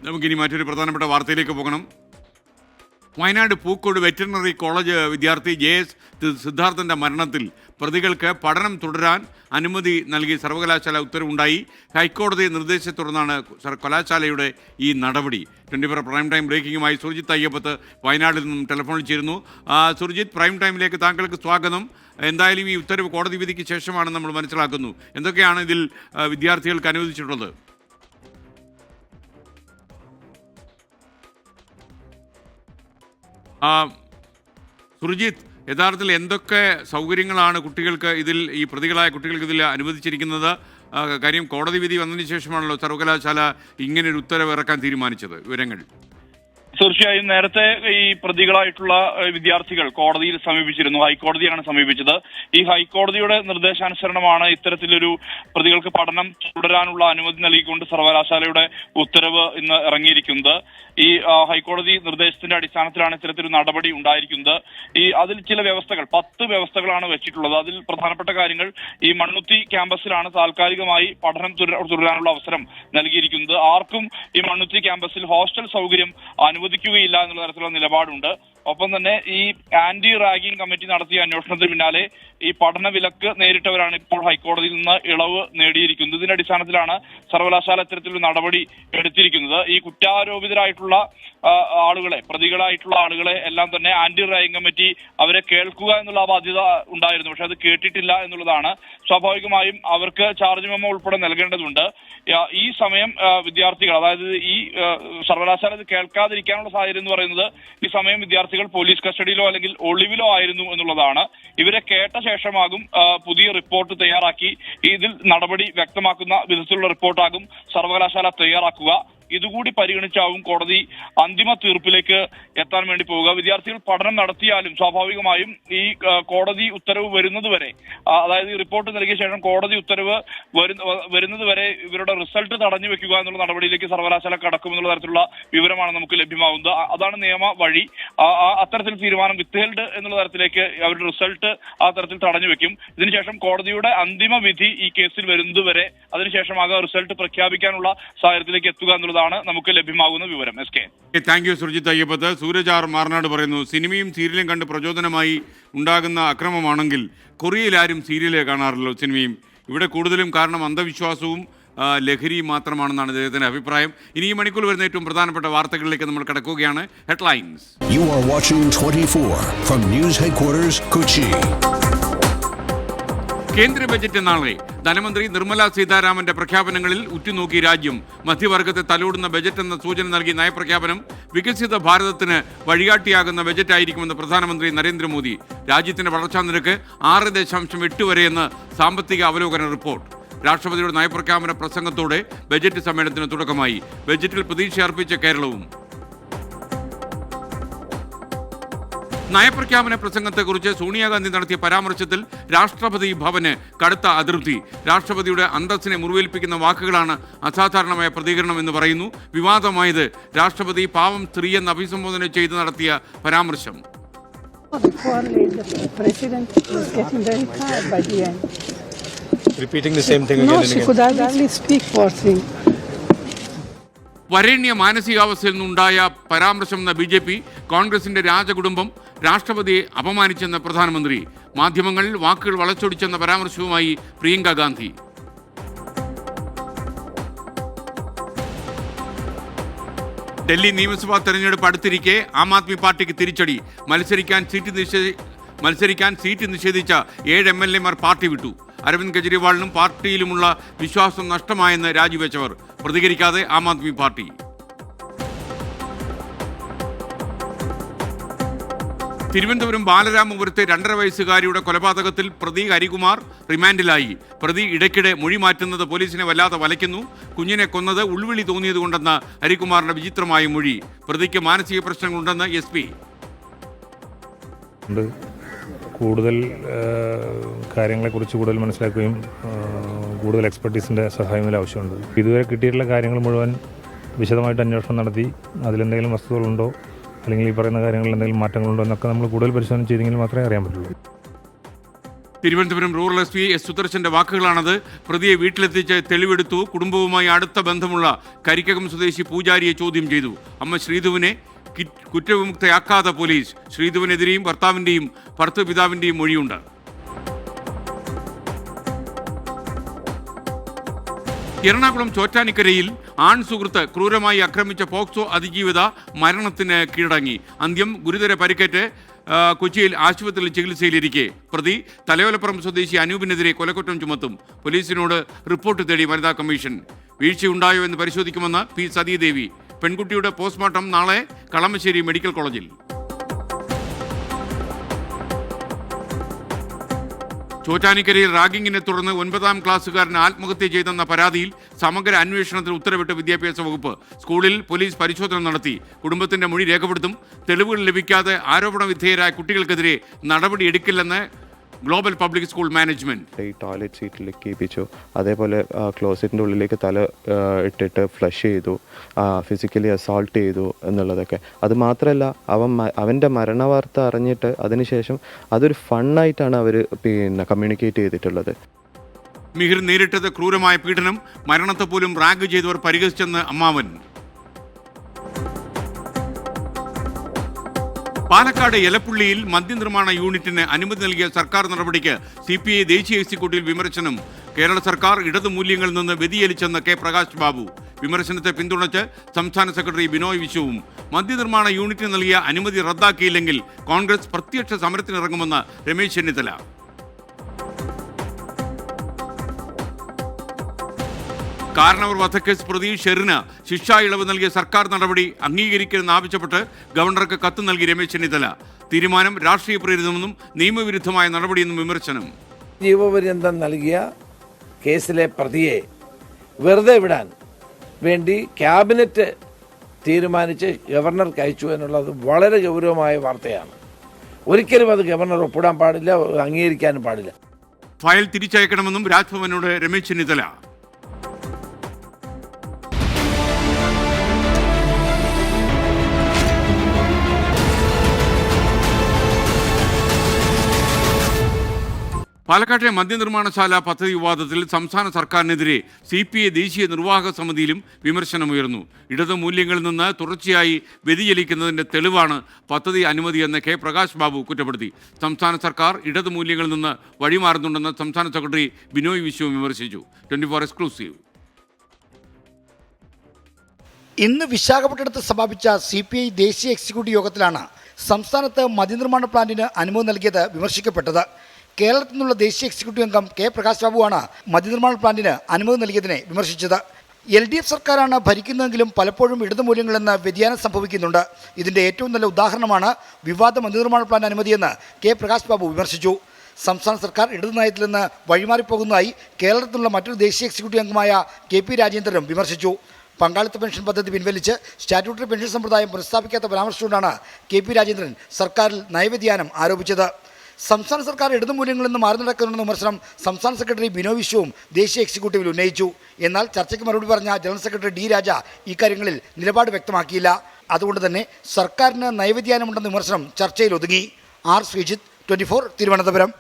നമുക്കിനി മറ്റൊരു പ്രധാനപ്പെട്ട വാർത്തയിലേക്ക് പോകണം. വയനാട് പൂക്കോട് വെറ്ററിനറി കോളേജ് വിദ്യാർത്ഥി JS സിദ്ധാർത്ഥൻ്റെ മരണത്തിൽ പ്രതികൾക്ക് പഠനം തുടരാൻ അനുമതി നൽകി സർവകലാശാല ഉത്തരവുണ്ടായി. ഹൈക്കോടതി നിർദ്ദേശത്തെ തുടർന്നാണ് കലാശാലയുടെ ഈ നടപടി. 24 പ്രൈം ടൈം ബ്രേക്കിംഗുമായി സുർജിത്ത് അയ്യപ്പത്ത് വയനാട്ടിൽ നിന്നും ടെലിഫോണിൽ ചേരുന്നു. സുർജിത്ത്, പ്രൈം ടൈമിലേക്ക് താങ്കൾക്ക് സ്വാഗതം. എന്തായാലും ഈ ഉത്തരവ് കോടതി വിധിക്ക് ശേഷമാണ് നമ്മൾ മനസ്സിലാക്കുന്നു. എന്തൊക്കെയാണ് ഇതിൽ വിദ്യാർത്ഥികൾക്ക് അനുവദിച്ചിട്ടുള്ളത്? സുർജിത്ത്, യഥാർത്ഥത്തിൽ എന്തൊക്കെ സൗകര്യങ്ങളാണ് കുട്ടികൾക്ക് ഈ പ്രതികളായ കുട്ടികൾക്ക് ഇതിൽ അനുവദിച്ചിരിക്കുന്നത്? കാര്യം കോടതി വിധി വന്നതിന് ശേഷമാണല്ലോ സർവകലാശാല ഇങ്ങനൊരു ഉത്തരവ് ഇറക്കാൻ തീരുമാനിച്ചത്. വിവരങ്ങൾ. തീർച്ചയായും നേരത്തെ ഈ പ്രതികളായിട്ടുള്ള വിദ്യാർത്ഥികൾ കോടതിയിൽ സമീപിച്ചിരുന്നു. ഹൈക്കോടതിയാണ് സമീപിച്ചത്. ഈ ഹൈക്കോടതിയുടെ നിർദ്ദേശാനുസരണമാണ് ഇത്തരത്തിലൊരു പ്രതികൾക്ക് പഠനം തുടരാനുള്ള അനുമതി നൽകിക്കൊണ്ട് സർവകലാശാലയുടെ ഉത്തരവ് ഇന്ന് ഇറങ്ങിയിരിക്കുന്നത്. ഈ ഹൈക്കോടതി നിർദ്ദേശത്തിന്റെ അടിസ്ഥാനത്തിലാണ് ഇത്തരത്തിലൊരു നടപടി ഉണ്ടായിരിക്കുന്നത്. അതിൽ ചില വ്യവസ്ഥകൾ 10 വ്യവസ്ഥകളാണ് വെച്ചിട്ടുള്ളത്. അതിൽ പ്രധാനപ്പെട്ട കാര്യങ്ങൾ ഈ മണ്ണുത്തി ക്യാമ്പസിലാണ് താൽക്കാലികമായി പഠനം തുടരാനുള്ള അവസരം നൽകിയിരിക്കുന്നത്. ആർക്കും ഈ മണ്ണുത്തി ക്യാമ്പസിൽ ഹോസ്റ്റൽ സൗകര്യം അനുവദിക്കുകയില്ല എന്നുള്ള തരത്തിലുള്ള നിലപാടുണ്ട്. ഒപ്പം തന്നെ ഈ ആന്റി റാഗിംഗ് കമ്മിറ്റി നടത്തിയ അന്വേഷണത്തിന് പിന്നാലെ ഈ പഠന വിലക്ക് നേരിട്ടവരാണ് ഇപ്പോൾ ഹൈക്കോടതിയിൽ നിന്ന് ഇളവ് നേടിയിരിക്കുന്നത്. ഇതിന്റെ അടിസ്ഥാനത്തിലാണ് സർവകലാശാല ഇത്തരത്തിലൊരു നടപടി എടുത്തിരിക്കുന്നത്. ഈ കുറ്റാരോപിതരായിട്ടുള്ള ആളുകളെ, പ്രതികളായിട്ടുള്ള ആളുകളെ എല്ലാം തന്നെ ആന്റി റാഗിംഗ് കമ്മിറ്റി അവരെ കേൾക്കുക എന്നുള്ള ബാധ്യത ഉണ്ടായിരുന്നു. പക്ഷെ അത് കേട്ടിട്ടില്ല എന്നുള്ളതാണ്. സ്വാഭാവികമായും അവർക്ക് ചാർജ് മെമ്മോ ഉൾപ്പെടെ നൽകേണ്ടതുണ്ട്. ഈ സമയം വിദ്യാർത്ഥികൾ, അതായത് ഈ സർവകലാശാല ഇത് കേൾക്കാതിരിക്കാനുള്ള സാഹചര്യം എന്ന് പറയുന്നത് ഈ സമയം വിദ്യാർത്ഥികൾ പോലീസ് കസ്റ്റഡിയിലോ അല്ലെങ്കിൽ ഒളിവിലോ ആയിരുന്നു എന്നുള്ളതാണ്. ഇവരെ കേട്ട ശേഷമാകും പുതിയ റിപ്പോർട്ട് തയ്യാറാക്കി ഇതിൽ നടപടി വ്യക്തമാക്കുന്ന വിധത്തിലുള്ള റിപ്പോർട്ടാകും സർവകലാശാല തയ്യാറാക്കുക. ഇതുകൂടി പരിഗണിച്ചാവും കോടതി അന്തിമ തീർപ്പിലേക്ക് എത്താൻ വേണ്ടി പോവുക. വിദ്യാർത്ഥികൾ പഠനം നടത്തിയാലും സ്വാഭാവികമായും ഈ കോടതി ഉത്തരവ് വരുന്നതുവരെ, അതായത് ഈ റിപ്പോർട്ട് നൽകിയ ശേഷം കോടതി ഉത്തരവ് വരുന്നതുവരെ ഇവരുടെ റിസൾട്ട് തടഞ്ഞു വെക്കുക എന്നുള്ള നടപടിയിലേക്ക് സർവകലാശാല കടക്കുമെന്നുള്ള തരത്തിലുള്ള വിവരമാണ് നമുക്ക് ലഭ്യമാകുന്നത്. അതാണ് നിയമ വഴി. അത്തരത്തിൽ തീരുമാനം വിത്ത്ഹെൽഡ് എന്നുള്ള തരത്തിലേക്ക് അവരുടെ റിസൾട്ട് ആ തരത്തിൽ തടഞ്ഞു വെക്കും. ഇതിനുശേഷം കോടതിയുടെ അന്തിമ വിധി ഈ കേസിൽ വരുന്നതുവരെ അതിനുശേഷമാകെ റിസൾട്ട് പ്രഖ്യാപിക്കാനുള്ള സാഹചര്യത്തിലേക്ക് എത്തുക എന്നുള്ളതാണ് നമുക്ക് ലഭ്യമാകുന്ന വിവരം. Thank you Surjith Ayyappath. Sooraj R Marnad പറയുന്നു, സിനിമയും സീരിയലും കണ്ട് പ്രചോദനമായി ഉണ്ടാകുന്ന അക്രമമാണെങ്കിൽ കൊറിയയിൽ ആരും സീരിയലെ കാണാറില്ലല്ലോ, സിനിമയും. ഇവിടെ കൂടുതലും കാരണം അന്ധവിശ്വാസവും ലഹരിയും മാത്രമാണെന്നാണ് അദ്ദേഹത്തിന്റെ അഭിപ്രായം. ഇനി ഈ മണിക്കൂർ വരുന്ന ഏറ്റവും പ്രധാനപ്പെട്ട വാർത്തകളിലേക്ക് നമ്മൾ കടക്കുകയാണ്. Headlines. You are watching 24 from News Headquarters, Kochi. കേന്ദ്ര ബജറ്റ് നാളെ. ധനമന്ത്രി നിർമ്മല സീതാരാമന്റെ പ്രഖ്യാപനങ്ങളിൽ ഉറ്റുനോക്കി രാജ്യം. മധ്യവർഗത്തെ തലോടുന്ന ബജറ്റ് എന്ന സൂചന നൽകി നയപ്രഖ്യാപനം. വികസിത ഭാരതത്തിന് വഴികാട്ടിയാകുന്ന ബജറ്റായിരിക്കുമെന്ന് പ്രധാനമന്ത്രി നരേന്ദ്രമോദി. രാജ്യത്തിന്റെ വളർച്ചാ നിരക്ക് 6.8 വരെയെന്ന് സാമ്പത്തിക അവലോകന റിപ്പോർട്ട്. രാഷ്ട്രപതിയുടെ നയപ്രഖ്യാപന പ്രസംഗത്തോടെ ബജറ്റ് സമ്മേളനത്തിന് തുടക്കമായി. ബജറ്റിൽ പ്രതീക്ഷ അർപ്പിച്ച കേരളവും. നയപ്രഖ്യാപന പ്രസംഗത്തെക്കുറിച്ച് സോണിയാഗാന്ധി നടത്തിയ പരാമർശത്തിൽ രാഷ്ട്രപതി ഭവന് കടുത്ത അതൃപ്തി. രാഷ്ട്രപതിയുടെ അന്തസ്സിനെ മുറിവേൽപ്പിക്കുന്ന വാക്കുകളാണ് അസാധാരണമായ പ്രതികരണം എന്ന് പറയുന്നു. വിവാദമായത് രാഷ്ട്രപതി പാവം സ്ത്രീയെന്ന് അഭിസംബോധന ചെയ്ത് നടത്തിയ പരാമർശം. Repeating the same thing again and again. Could hardly speak for thing. വരേണ്യ മാനസികാവസ്ഥയിൽ നിന്നുണ്ടായ പരാമർശം എന്ന BJP. കോൺഗ്രസിന്റെ രാജകുടുംബം രാഷ്ട്രപതിയെ അപമാനിച്ചെന്ന പ്രധാനമന്ത്രി. മാധ്യമങ്ങളിൽ വാക്കുകൾ വളച്ചൊടിച്ചെന്ന പരാമർശവുമായി പ്രിയങ്ക ഗാന്ധി. ഡൽഹി നിയമസഭാ തെരഞ്ഞെടുപ്പ് അടുത്തിരിക്കെ ആം ആദ്മി പാർട്ടിക്ക് തിരിച്ചടി. മത്സരിക്കാൻ സീറ്റ് നിഷേധിച്ച 7 MLA-മാർ പാർട്ടി വിട്ടു. അരവിന്ദ് കെജ്രിവാളിനും പാർട്ടിയിലുമുള്ള വിശ്വാസം നഷ്ടമായെന്ന് രാജിവെച്ചവർ. പ്രതികരിക്കാതെ ആം ആദ്മി പാർട്ടി. തിരുവനന്തപുരം ബാലരാമപുരത്തെ 2.5 വയസ്സുകാരിയുടെ കൊലപാതകത്തിൽ പ്രതി ഹരികുമാർ റിമാൻഡിലായി. പ്രതി ഇടയ്ക്കിടെ മൊഴി മാറ്റുന്നത് പോലീസിനെ വല്ലാതെ വലയ്ക്കുന്നു. കുഞ്ഞിനെ കൊന്നത് ഉൾവിളി തോന്നിയതുകൊണ്ടെന്ന ഹരികുമാറിന്റെ വിചിത്രമായ മൊഴി. പ്രതിക്ക് മാനസിക പ്രശ്നങ്ങളുണ്ടെന്ന് SP. കൂടുതൽ കാര്യങ്ങളെക്കുറിച്ച് കൂടുതൽ മനസ്സിലാക്കുകയും കൂടുതൽ എക്സ്പെർട്ടീസിൻ്റെ സഹായം ആവശ്യമുണ്ട്. ഇതുവരെ കിട്ടിയിട്ടുള്ള കാര്യങ്ങൾ മുഴുവൻ വിശദമായിട്ട് അന്വേഷണം നടത്തി അതിലെന്തെങ്കിലും വസ്തുതകളുണ്ടോ അല്ലെങ്കിൽ ഈ പറയുന്ന കാര്യങ്ങളിൽ എന്തെങ്കിലും മാറ്റങ്ങളുണ്ടോ എന്നൊക്കെ നമ്മൾ കൂടുതൽ പരിശോധന ചെയ്തെങ്കിൽ മാത്രമേ അറിയാൻ പറ്റുള്ളൂ. Thiruvananthapuram rural SP S. സുദർശന്റെ വാക്കുകളാണത്. പ്രതിയെ വീട്ടിലെത്തിച്ച് തെളിവെടുത്തു. കുടുംബവുമായി അടുത്ത ബന്ധമുള്ള കരിക്കകം സ്വദേശി പൂജാരിയെ ചോദ്യം ചെയ്തു. അമ്മ ശ്രീധുവിനെ കുറ്റവിമുക്തയാക്കാതെ പോലീസ്. ശ്രീധുവിനെതിരെയും ഭർത്താവിന്റെയും ഭർത്തൃപിതാവിന്റെയും മൊഴിയുണ്ട്. എറണാകുളം ചോറ്റാനിക്കരയിൽ ആൺ സുഹൃത്ത് ക്രൂരമായി ആക്രമിച്ച പോക്സോ അതിജീവിത മരണത്തിന് കീഴടങ്ങി. അന്ത്യം ഗുരുതര പരിക്കേറ്റ് കൊച്ചിയിൽ ആശുപത്രിയിൽ ചികിത്സയിലിരിക്കെ പ്രതി തലയോലപ്പുറം സ്വദേശി അനൂപിനെതിരെ കൊലക്കുറ്റം ചുമത്തും. പോലീസിനോട് റിപ്പോർട്ട് തേടി വനിതാ കമ്മീഷൻ. വീഴ്ചയുണ്ടായോ എന്ന് പരിശോധിക്കുമെന്ന് P. സതീദേവി. പെൺകുട്ടിയുടെ പോസ്റ്റ്മോർട്ടം നാളെ കളമശ്ശേരി മെഡിക്കൽ കോളേജിൽ. ചോറ്റാനിക്കരയിൽ റാഗിങ്ങിനെ തുടർന്ന് 9ാം ക്ലാസ്സുകാരൻ ആത്മഹത്യ ചെയ്തെന്ന പരാതിയിൽ സമഗ്ര അന്വേഷണത്തിന് ഉത്തരവിട്ട് വിദ്യാഭ്യാസ വകുപ്പ്. സ്കൂളിൽ പോലീസ് പരിശോധന നടത്തി. കുടുംബത്തിന്റെ മൊഴി രേഖപ്പെടുത്തും. തെളിവുകൾ ലഭിക്കാതെ ആരോപണ വിധേയരായ കുട്ടികൾക്കെതിരെ നടപടിയെടുക്കില്ലെന്ന് ഗ്ലോബൽ പബ്ലിക് സ്കൂൾ മാനേജ്മെന്റ്. ഈ ടോയ്ലറ്റ് സീറ്റിലേക്ക് കേൾപ്പിച്ചു. അതേപോലെ ക്ലോസറ്റിൻ്റെ ഉള്ളിലേക്ക് തല ഇട്ടിട്ട് ഫ്ലഷ് ചെയ്തു, ഫിസിക്കലി അസോൾട്ട് ചെയ്തു എന്നുള്ളതൊക്കെ. അത് മാത്രമല്ല അവൻ്റെ മരണവാർത്ത അറിഞ്ഞിട്ട് അതിനുശേഷം അതൊരു ഫണ്ണായിട്ടാണ് അവർ കമ്മ്യൂണിക്കേറ്റ് ചെയ്തിട്ടുള്ളത്. മിഹിർ നേരിട്ടത് ക്രൂരമായ പീഡനം. മരണത്തെ പോലും റാഗ് ചെയ്തവർ പരിഹസിച്ചെന്ന് അമ്മാവൻ. പാലക്കാട് എലപ്പുള്ളിയിൽ മദ്യനിർമ്മാണ യൂണിറ്റിന് അനുമതി നൽകിയ സർക്കാർ നടപടിക്ക് CPI ദേശീയ എക്സിക്യൂട്ടീവ് വിമർശനം. കേരള സർക്കാർ ഇടതുമൂല്യങ്ങളിൽ നിന്ന് വ്യതിചലിച്ചെന്ന് K. പ്രകാശ് ബാബു. വിമർശനത്തെ പിന്തുണച്ച് സംസ്ഥാന സെക്രട്ടറി ബിനോയ് വിശ്വവും. മദ്യനിർമ്മാണ യൂണിറ്റിന് നൽകിയ അനുമതി റദ്ദാക്കിയില്ലെങ്കിൽ കോൺഗ്രസ് പ്രത്യക്ഷ സമരത്തിനിറങ്ങുമെന്ന് രമേശ് ചെന്നിത്തല. കാരണവർ വധക്കേസ് പ്രതി ഷെറിന് ശിക്ഷാ ഇളവ് നൽകിയ സർക്കാർ നടപടി അംഗീകരിക്കണമെന്നാവശ്യപ്പെട്ട് ഗവർണർക്ക് കത്ത് നൽകി രമേശ് ചെന്നിത്തല. തീരുമാനം രാഷ്ട്രീയ പ്രേരിതമെന്നും നിയമവിരുദ്ധമായ നടപടിയെന്നും വിമർശനം. ജീവപര്യന്തം നൽകിയ കേസിലെ പ്രതിയെ വെറുതെ വിടാൻ വേണ്ടി ക്യാബിനറ്റ് തീരുമാനിച്ച് ഗവർണർക്ക് അയച്ചു എന്നുള്ളത് വളരെ ഗൗരവമായ വാർത്തയാണ്. ഒരിക്കലും അത് ഗവർണർ ഒപ്പിടാൻ പാടില്ല, അംഗീകരിക്കാനും പാടില്ല. ഫയൽ തിരിച്ചയക്കണമെന്നും രാജ്ഭവനോട് രമേശ് ചെന്നിത്തല. പാലക്കാട്ടെ മദ്യനിർമ്മാണശാല പദ്ധതി വിവാദത്തിൽ സംസ്ഥാന സർക്കാരിനെതിരെ CPI ദേശീയ നിർവാഹക സമിതിയിലും വിമർശനമുയർന്നു. ഇടതു മൂല്യങ്ങളിൽ നിന്ന് തുടർച്ചയായി വ്യതിചലിക്കുന്നതിന്റെ തെളിവാണ് പദ്ധതി അനുമതിയെന്ന് K. പ്രകാശ് ബാബു കുറ്റപ്പെടുത്തി. സംസ്ഥാന സർക്കാർ ഇടതു മൂല്യങ്ങളിൽ നിന്ന് വഴിമാറുന്നുണ്ടെന്ന് സംസ്ഥാന സെക്രട്ടറി ബിനോയ് വിശ്വം വിമർശിച്ചു. 24 എക്സ്ക്ലൂസീവ്. ഇന്ന് വിശാഖപട്ടണത്ത് സമാപിച്ച CPI ദേശീയ എക്സിക്യൂട്ടീവ് യോഗത്തിലാണ് സംസ്ഥാനത്ത് മദ്യനിർമ്മാണ പ്ലാന്റിന് അനുമതി നൽകിയത് വിമർശിക്കപ്പെട്ടത്. കേരളത്തിൽ നിന്നുള്ള ദേശീയ എക്സിക്യൂട്ടീവ് അംഗം K. പ്രകാശ് ബാബുവാണ് മദ്യനിർമ്മാണ പ്ലാന്റിന് അനുമതി നൽകിയതിനെ വിമർശിച്ചത്. LDF സർക്കാരാണ് ഭരിക്കുന്നതെങ്കിലും പലപ്പോഴും ഇടതുമൂല്യങ്ങളെന്ന് വ്യതിയാനം സംഭവിക്കുന്നുണ്ട്. ഇതിന്റെ ഏറ്റവും നല്ല ഉദാഹരണമാണ് വിവാദ മദ്യനിർമ്മാണ പ്ലാന്റ് അനുമതിയെന്ന് K. പ്രകാശ് ബാബു വിമർശിച്ചു. സംസ്ഥാന സർക്കാർ ഇടതു നയത്തിൽ നിന്ന് വഴിമാറിപ്പോകുന്നതായി കേരളത്തിൽ നിന്നുള്ള മറ്റൊരു ദേശീയ എക്സിക്യൂട്ടീവ് അംഗമായ KP രാജേന്ദ്രനും വിമർശിച്ചു. പങ്കാളിത്ത പെൻഷൻ പദ്ധതി പിൻവലിച്ച് സ്റ്റാറ്റ്യൂട്ടറി പെൻഷൻ സമ്പ്രദായം പുനഃസ്ഥാപിക്കാത്ത പരാമർശിച്ചുകൊണ്ടാണ് KP രാജേന്ദ്രൻ സർക്കാരിൽ നയവ്യതിയാനം ആരോപിച്ചത്. സംസ്ഥാന സർക്കാർ ഇടതുമൂല്യങ്ങളിൽ നിന്ന് മാറി നടക്കുന്നുണ്ടെന്ന വിമർശനം സംസ്ഥാന സെക്രട്ടറി ബിനോയ് വിശ്വവും ദേശീയ എക്സിക്യൂട്ടീവിൽ ഉന്നയിച്ചു. എന്നാൽ ചർച്ചയ്ക്ക് മറുപടി പറഞ്ഞ ജനറൽ സെക്രട്ടറി D. രാജ ഇക്കാര്യങ്ങളിൽ നിലപാട് വ്യക്തമാക്കിയില്ല. അതുകൊണ്ട് തന്നെ സർക്കാരിന് നയവ്യതിയാനമുണ്ടെന്ന വിമർശനം ചർച്ചയിൽ ഒതുങ്ങി. R. ശ്രീജിത്ത്, 24, തിരുവനന്തപുരം.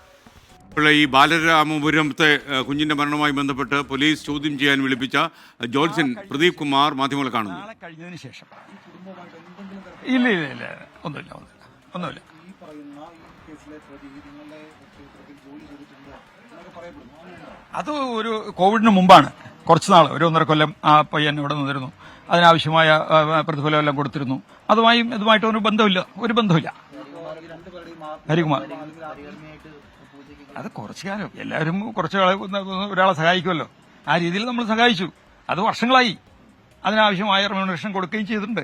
ഈ ബാലരാമപുരത്തെ കുഞ്ഞിന്റെ മരണവുമായി ബന്ധപ്പെട്ട് പോലീസ് ചോദ്യം ചെയ്യാൻ വിളിപ്പിച്ച ജോത്സ്യൻ പ്രദീപ് കുമാർ മാധ്യമങ്ങളെ കാണുന്നു. കഴിഞ്ഞതിന് ശേഷം ഇല്ല ഒന്നുമില്ല. അത് ഒരു കോവിഡിന് മുമ്പാണ്. കുറച്ച് നാൾ, ഒരു 1.5 കൊല്ലം ആ പയ്യൻ ഇവിടെ നിന്നിരുന്നു. അതിനാവശ്യമായ പ്രതിഫലം എല്ലാം കൊടുത്തിരുന്നു. ഇതുമായിട്ട് ഒരു ബന്ധമില്ല. ഹരികുമാർ അത് കുറച്ചു കാലം എല്ലാവരും ഒരാളെ സഹായിക്കുമല്ലോ, ആ രീതിയിൽ നമ്മൾ സഹായിച്ചു. അത് വർഷങ്ങളായി. അതിനാവശ്യമായ റെമ്യൂണറേഷൻ കൊടുക്കുകയും ചെയ്തിട്ടുണ്ട്.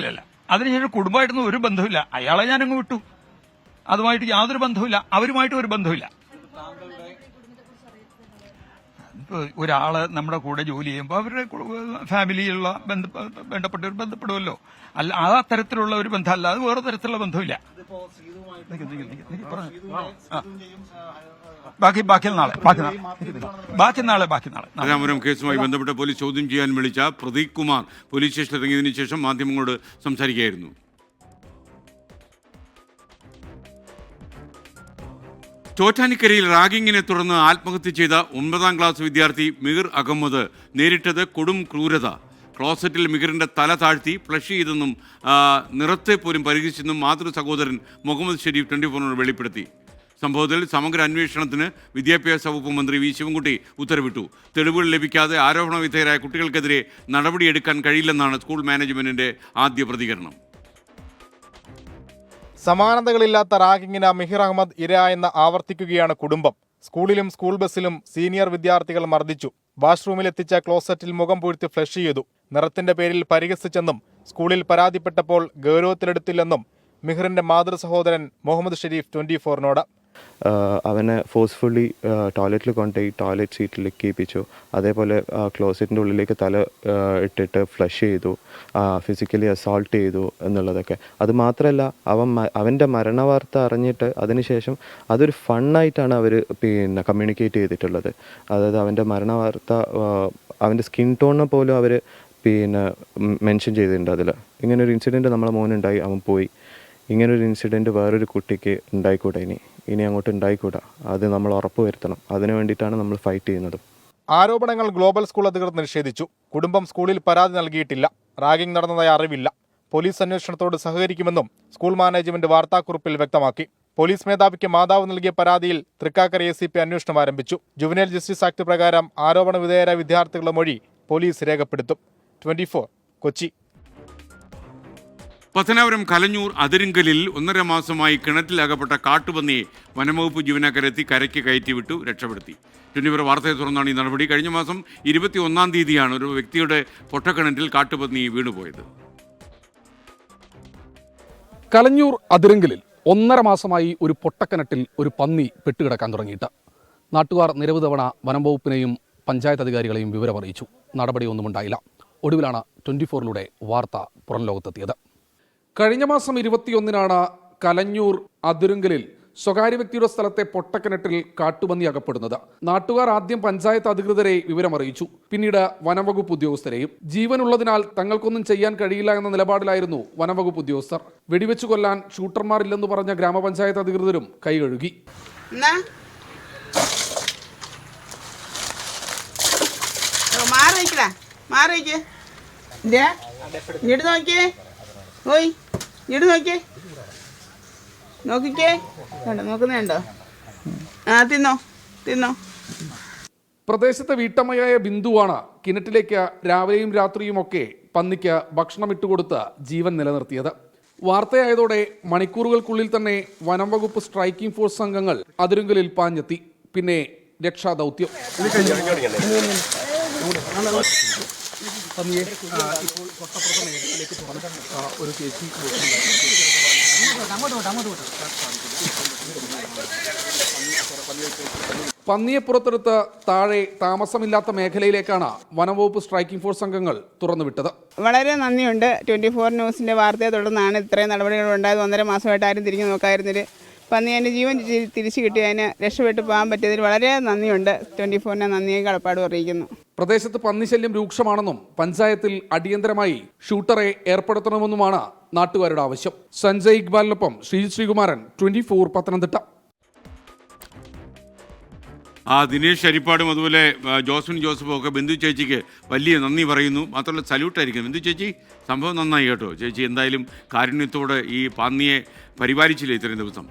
ഇല്ല. അതിനുശേഷം കുടുംബമായിട്ടൊന്നും ഒരു ബന്ധമില്ല. അയാളെ ഞാനങ്ങ് വിട്ടു. അതുമായിട്ട് യാതൊരു ബന്ധവുമില്ല, അവരുമായിട്ട് ഒരു ബന്ധമില്ല. ഒരാള് നമ്മുടെ കൂടെ ജോലി ചെയ്യുമ്പോൾ അവരുടെ ഫാമിലിയുള്ള ബന്ധപ്പെട്ടവർ ബന്ധപ്പെടുമല്ലോ. അല്ല, ആ തരത്തിലുള്ള ഒരു ബന്ധമല്ല, അത് വേറെ തരത്തിലുള്ള ബന്ധമില്ല. ബാക്കി നാളെ. രാമപുരം കേസുമായി ബന്ധപ്പെട്ട പോലീസ് ചോദ്യം ചെയ്യാൻ വിളിച്ച പ്രദീപ് കുമാർ പോലീസ് സ്റ്റേഷനിൽ ഇറങ്ങിയതിനു ശേഷം മാധ്യമങ്ങളോട് സംസാരിക്കുകയായിരുന്നു. ചോറ്റാനിക്കരയിൽ റാഗിങ്ങിനെ തുടർന്ന് ആത്മഹത്യ ചെയ്ത 9ാം ക്ലാസ് വിദ്യാർത്ഥി മിഹിർ അഹമ്മദ് നേരിട്ടത് കൊടും ക്രൂരത. ക്ലോസറ്റിൽ മിഹിറിന്റെ തല താഴ്ത്തി ഫ്ലഷ് ചെയ്തെന്നും നിറത്തെ പോലും പരിഹരിച്ചെന്നും മാതൃ സഹോദരൻ മുഹമ്മദ് ഷെരീഫ് 24 വെളിപ്പെടുത്തി. സംഭവത്തിൽ സമഗ്ര അന്വേഷണത്തിന് വിദ്യാഭ്യാസ വകുപ്പ് മന്ത്രി വി ശിവൻകുട്ടി ഉത്തരവിട്ടു. തെളിവുകൾ ലഭിക്കാതെ ആരോപണ വിധേയരായ കുട്ടികൾക്കെതിരെ നടപടിയെടുക്കാൻ കഴിയില്ലെന്നാണ് സ്കൂൾ മാനേജ്മെന്റിന്റെ ആദ്യ പ്രതികരണം. സമാനതകളില്ലാത്ത റാഗിങ്ങിന് മിഹിർ അഹമ്മദ് ഇരയായെന്ന് ആവർത്തിക്കുകയാണ് കുടുംബം. സ്കൂളിലും സ്കൂൾ ബസ്സിലും സീനിയർ വിദ്യാർത്ഥികൾ മർദ്ദിച്ചു. വാഷ്റൂമിലെത്തിച്ച ക്ലോസറ്റിൽ മുഖം പൂഴ്ത്തി ഫ്ലഷ് ചെയ്തു. നിറത്തിന്റെ പേരിൽ പരിഹസിച്ചെന്നും സ്കൂളിൽ പരാതിപ്പെട്ടപ്പോൾ ഗൗരവത്തിലെടുത്തില്ലെന്നും മിഹിറിന്റെ മാതൃ സഹോദരൻ മുഹമ്മദ് ഷെരീഫ് 24-നോട്. അവനെ ഫോഴ്സ്ഫുള്ളി ടോയ്ലറ്റിൽ കൊണ്ടുപോയി ടോയ്ലറ്റ് സീറ്റിൽ കേൾപ്പിച്ചു. അതേപോലെ ക്ലോസറ്റിൻ്റെ ഉള്ളിലേക്ക് തല ഇട്ടിട്ട് ഫ്ലഷ് ചെയ്തു, ഫിസിക്കലി അസോൾട്ട് ചെയ്തു എന്നുള്ളതൊക്കെ. അത് മാത്രമല്ല, അവൻ്റെ മരണവാർത്ത അറിഞ്ഞിട്ട് അതിനുശേഷം അതൊരു ഫണ്ണായിട്ടാണ് അവർ കമ്മ്യൂണിക്കേറ്റ് ചെയ്തിട്ടുള്ളത്. അതായത് അവൻ്റെ മരണവാർത്ത അവൻ്റെ സ്കിൻ ടോണിനെ പോലും അവർ മെൻഷൻ ചെയ്തിട്ടുണ്ട്. അതിൽ ഇങ്ങനൊരു ഇൻസിഡൻറ്റ് നമ്മളെ മോനുണ്ടായി, അവൻ പോയി. ഇങ്ങനൊരു ഇൻസിഡൻറ്റ് വേറൊരു കുട്ടിക്ക് ഉണ്ടായിക്കൂടാ, ഇനി അങ്ങോട്ട് ഉണ്ടായിക്കൂടാ. അത് നമ്മൾ ഉറപ്പ് വരുത്തണം. അതിനു വേണ്ടിയിട്ടാണ് നമ്മൾ ഫൈറ്റ് ചെയ്യുന്നത്. ആരോപണങ്ങൾ ഗ്ലോബൽ സ്കൂൾ അധികൃതർ നിഷേധിച്ചു. കുടുംബം സ്കൂളിൽ പരാതി നൽകിയിട്ടില്ല. റാഗിംഗ് നടന്നതായി അറിവില്ല. പോലീസ് അന്വേഷണത്തോട് സഹകരിക്കുമെന്നും സ്കൂൾ മാനേജ്മെന്റ് വാർത്താക്കുറിപ്പിൽ വ്യക്തമാക്കി. പോലീസ് മേധാവിക്ക് മാതാവ് നൽകിയ പരാതിയിൽ തൃക്കാക്കര ACP അന്വേഷണം ആരംഭിച്ചു. ജുവനൈൽ ജസ്റ്റിസ് ആക്ട് പ്രകാരം ആരോപണ വിധേയരായ വിദ്യാർത്ഥികളുടെ മൊഴി പോലീസ് രേഖപ്പെടുത്തും. 24 കൊച്ചി. പത്തനാപുരം കലഞ്ഞൂർ അതിരിങ്കലിൽ 1.5 മാസമായി കിണറ്റിലകപ്പെട്ട കാട്ടുപന്നിയെ വനംവകുപ്പ് ജീവനക്കാരെത്തി കരയ്ക്ക് കയറ്റിവിട്ടു രക്ഷപ്പെടുത്തി. 24 വാർത്തയെ തുടർന്നാണ് ഈ നടപടി. കഴിഞ്ഞ മാസം 21-ാം തീയതിയാണ് ഒരു വ്യക്തിയുടെ പൊട്ടക്കിണറ്റിൽ കാട്ടുപന്നി വീണുപോയത്. കലഞ്ഞൂർ അതിരിങ്കലിൽ 1.5 മാസമായി ഒരു പൊട്ടക്കിണറ്റിൽ ഒരു പന്നി പെട്ടുകിടക്കാൻ തുടങ്ങിയിട്ട് നാട്ടുകാർ നിരവധി തവണ വനംവകുപ്പിനെയും പഞ്ചായത്ത് അധികാരികളെയും വിവരമറിയിച്ചു. നടപടിയൊന്നും ഉണ്ടായില്ല. ഒടുവിലാണ് 24-ലൂടെ വാർത്ത പുറം ലോകത്തെത്തിയത്. കഴിഞ്ഞ മാസം 21-നാണ് കലഞ്ഞൂർ അതിരുങ്കലിൽ സ്വകാര്യ വ്യക്തിയുടെ സ്ഥലത്തെ പൊട്ടക്കിണറ്റിൽ കാട്ടുപന്നി അകപ്പെടുന്നത്. നാട്ടുകാർ ആദ്യം പഞ്ചായത്ത് അധികൃതരെ വിവരമറിയിച്ചു, പിന്നീട് വനംവകുപ്പ് ഉദ്യോഗസ്ഥരെയും. ജീവനുള്ളതിനാൽ തങ്ങൾക്കൊന്നും ചെയ്യാൻ കഴിയില്ല എന്ന നിലപാടിലായിരുന്നു വനംവകുപ്പ് ഉദ്യോഗസ്ഥർ. വെടിവെച്ചു കൊല്ലാൻ ഷൂട്ടർമാരില്ലെന്ന് പറഞ്ഞ ഗ്രാമപഞ്ചായത്ത് അധികൃതരും കൈകഴുകി. പ്രദേശത്തെ വീട്ടമ്മയായ ബിന്ദുവാണ് കിണറ്റിലേക്ക് രാവിലെയും രാത്രിയുമൊക്കെ പന്നിക്ക് ഭക്ഷണം ഇട്ടുകൊടുത്ത് ജീവൻ നിലനിർത്തിയത്. വാർത്തയായതോടെ മണിക്കൂറുകൾക്കുള്ളിൽ തന്നെ വനംവകുപ്പ് സ്ട്രൈക്കിംഗ് ഫോഴ്സ് അംഗങ്ങൾ അതിരുങ്കലിൽ പാഞ്ഞെത്തി. പിന്നെ രക്ഷാദൗത്യം. പന്നിയെ പുറത്തെടുത്ത് താഴെ താമസമില്ലാത്ത മേഖലയിലേക്കാണ് വനംവകുപ്പ് സ്ട്രൈക്കിംഗ് ഫോഴ്സ് അംഗങ്ങൾ തുറന്നുവിട്ടത്. വളരെ നന്ദിയുണ്ട്. 24 ന്യൂസിന്റെ വാർത്തയെ തുടർന്നാണ് ഇത്രയും നടപടികൾ ഉണ്ടായത്. 1.5 മാസമായിട്ട് ആരും തിരിഞ്ഞു നോക്കായിരുന്നില്ല. പന്നി എൻ്റെ ജീവൻ തിരിച്ചു കിട്ടിയതിന് രക്ഷപ്പെട്ടു പോകാൻ പറ്റിയതിൽ വളരെ നന്ദിയുണ്ട്. 24-നെ നന്ദിയും കടപ്പാടും അറിയിക്കുന്നു. പ്രദേശത്ത് പന്നിശല്യം രൂക്ഷമാണെന്നും പഞ്ചായത്തിൽ അടിയന്തരമായി ഷൂട്ടറെ ഏർപ്പെടുത്തണമെന്നുമാണ് നാട്ടുകാരുടെ ആവശ്യം. സഞ്ജയ് ഇക്ബാലിനൊപ്പം ശ്രീകുമാരൻ 24 പത്തനംതിട്ട. ദിനേശ് അരിപ്പാടും അതുപോലെ ജോസ്മിൻ ജോസഫും ഒക്കെ ബിന്ദു ചേച്ചിക്ക് വലിയ നന്ദി പറയുന്നു. മാത്രമല്ല സല്യൂട്ടായിരിക്കും. ബിന്ദു ചേച്ചി, സംഭവം നന്നായി കേട്ടോ. ചേച്ചി എന്തായാലും കാരുണ്യത്തോടെ ഈ പന്നിയെ പരിപാലിച്ചില്ലേ ഇത്രയും ദിവസം.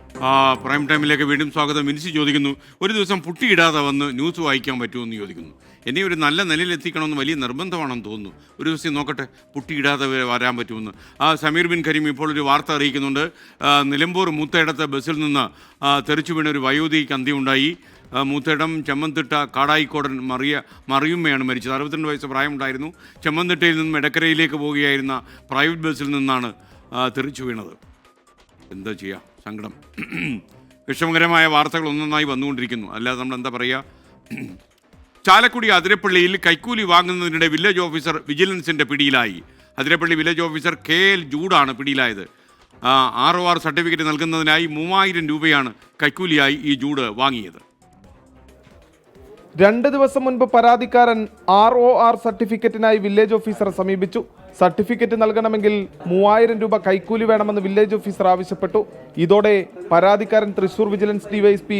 പ്രൈം ടൈമിലേക്ക് വീണ്ടും സ്വാഗതം. മിനിസി ചോദിക്കുന്നു, ഒരു ദിവസം പുട്ടിയിടാതെ വന്ന് ന്യൂസ് വായിക്കാൻ പറ്റുമെന്ന് ചോദിക്കുന്നു. എന്നെ ഒരു നല്ല നിലയിൽ എത്തിക്കണമെന്ന് വലിയ നിർബന്ധമാണെന്ന് തോന്നുന്നു. ഒരു ദിവസം നോക്കട്ടെ പുട്ടിയിടാതെ വരാൻ പറ്റുമെന്ന്. സമീർ ബിൻ കരീം ഇപ്പോൾ ഒരു വാർത്ത അറിയിക്കുന്നുണ്ട്. നിലമ്പൂർ മൂത്തേടത്തെ ബസ്സിൽ നിന്ന് തെറിച്ചു വീണ ഒരു വയോധികയ്ക്ക് അന്ത്യമുണ്ടായി. മൂത്തേടം ചെമ്മന്തിട്ട കാടായിക്കോടൻ മറിയുമ്മയാണ് മരിച്ചത്. 62 വയസ്സ് പ്രായമുണ്ടായിരുന്നു. ചെമ്മന്തിട്ടയിൽ നിന്നും എടക്കരയിലേക്ക് പോവുകയായിരുന്ന പ്രൈവറ്റ് ബസ്സിൽ നിന്നാണ് തെറിച്ചു വീണത്. എന്താ ചെയ്യുക, സങ്കടം. വിഷമകരമായ വാർത്തകൾ ഒന്നൊന്നായി വന്നുകൊണ്ടിരിക്കുന്നു. അല്ലാതെ നമ്മൾ എന്താ പറയുക. ചാലക്കുടി അതിരപ്പള്ളിയിൽ കൈക്കൂലി വാങ്ങുന്നതിനിടെ വില്ലേജ് ഓഫീസർ വിജിലൻസിൻ്റെ പിടിയിലായി. അതിരപ്പള്ളി വില്ലേജ് ഓഫീസർ KL ജൂഡാണ് പിടിയിലായത്. ROR സർട്ടിഫിക്കറ്റ് നൽകുന്നതിനായി 3000 രൂപയാണ് കൈക്കൂലിയായി ഈ ജൂഡ് വാങ്ങിയത്. 2 ദിവസം മുൻപ് പരാതിക്കാരൻ ROR സർട്ടിഫിക്കറ്റിനായി വില്ലേജ് ഓഫീസറെ സമീപിച്ചു. സർട്ടിഫിക്കറ്റ് നൽകണമെങ്കിൽ 3000 രൂപ കൈക്കൂലി വേണമെന്ന് വില്ലേജ് ഓഫീസർ ആവശ്യപ്പെട്ടു. ഇതോടെ പരാതിക്കാരൻ തൃശൂർ വിജിലൻസ് DYSP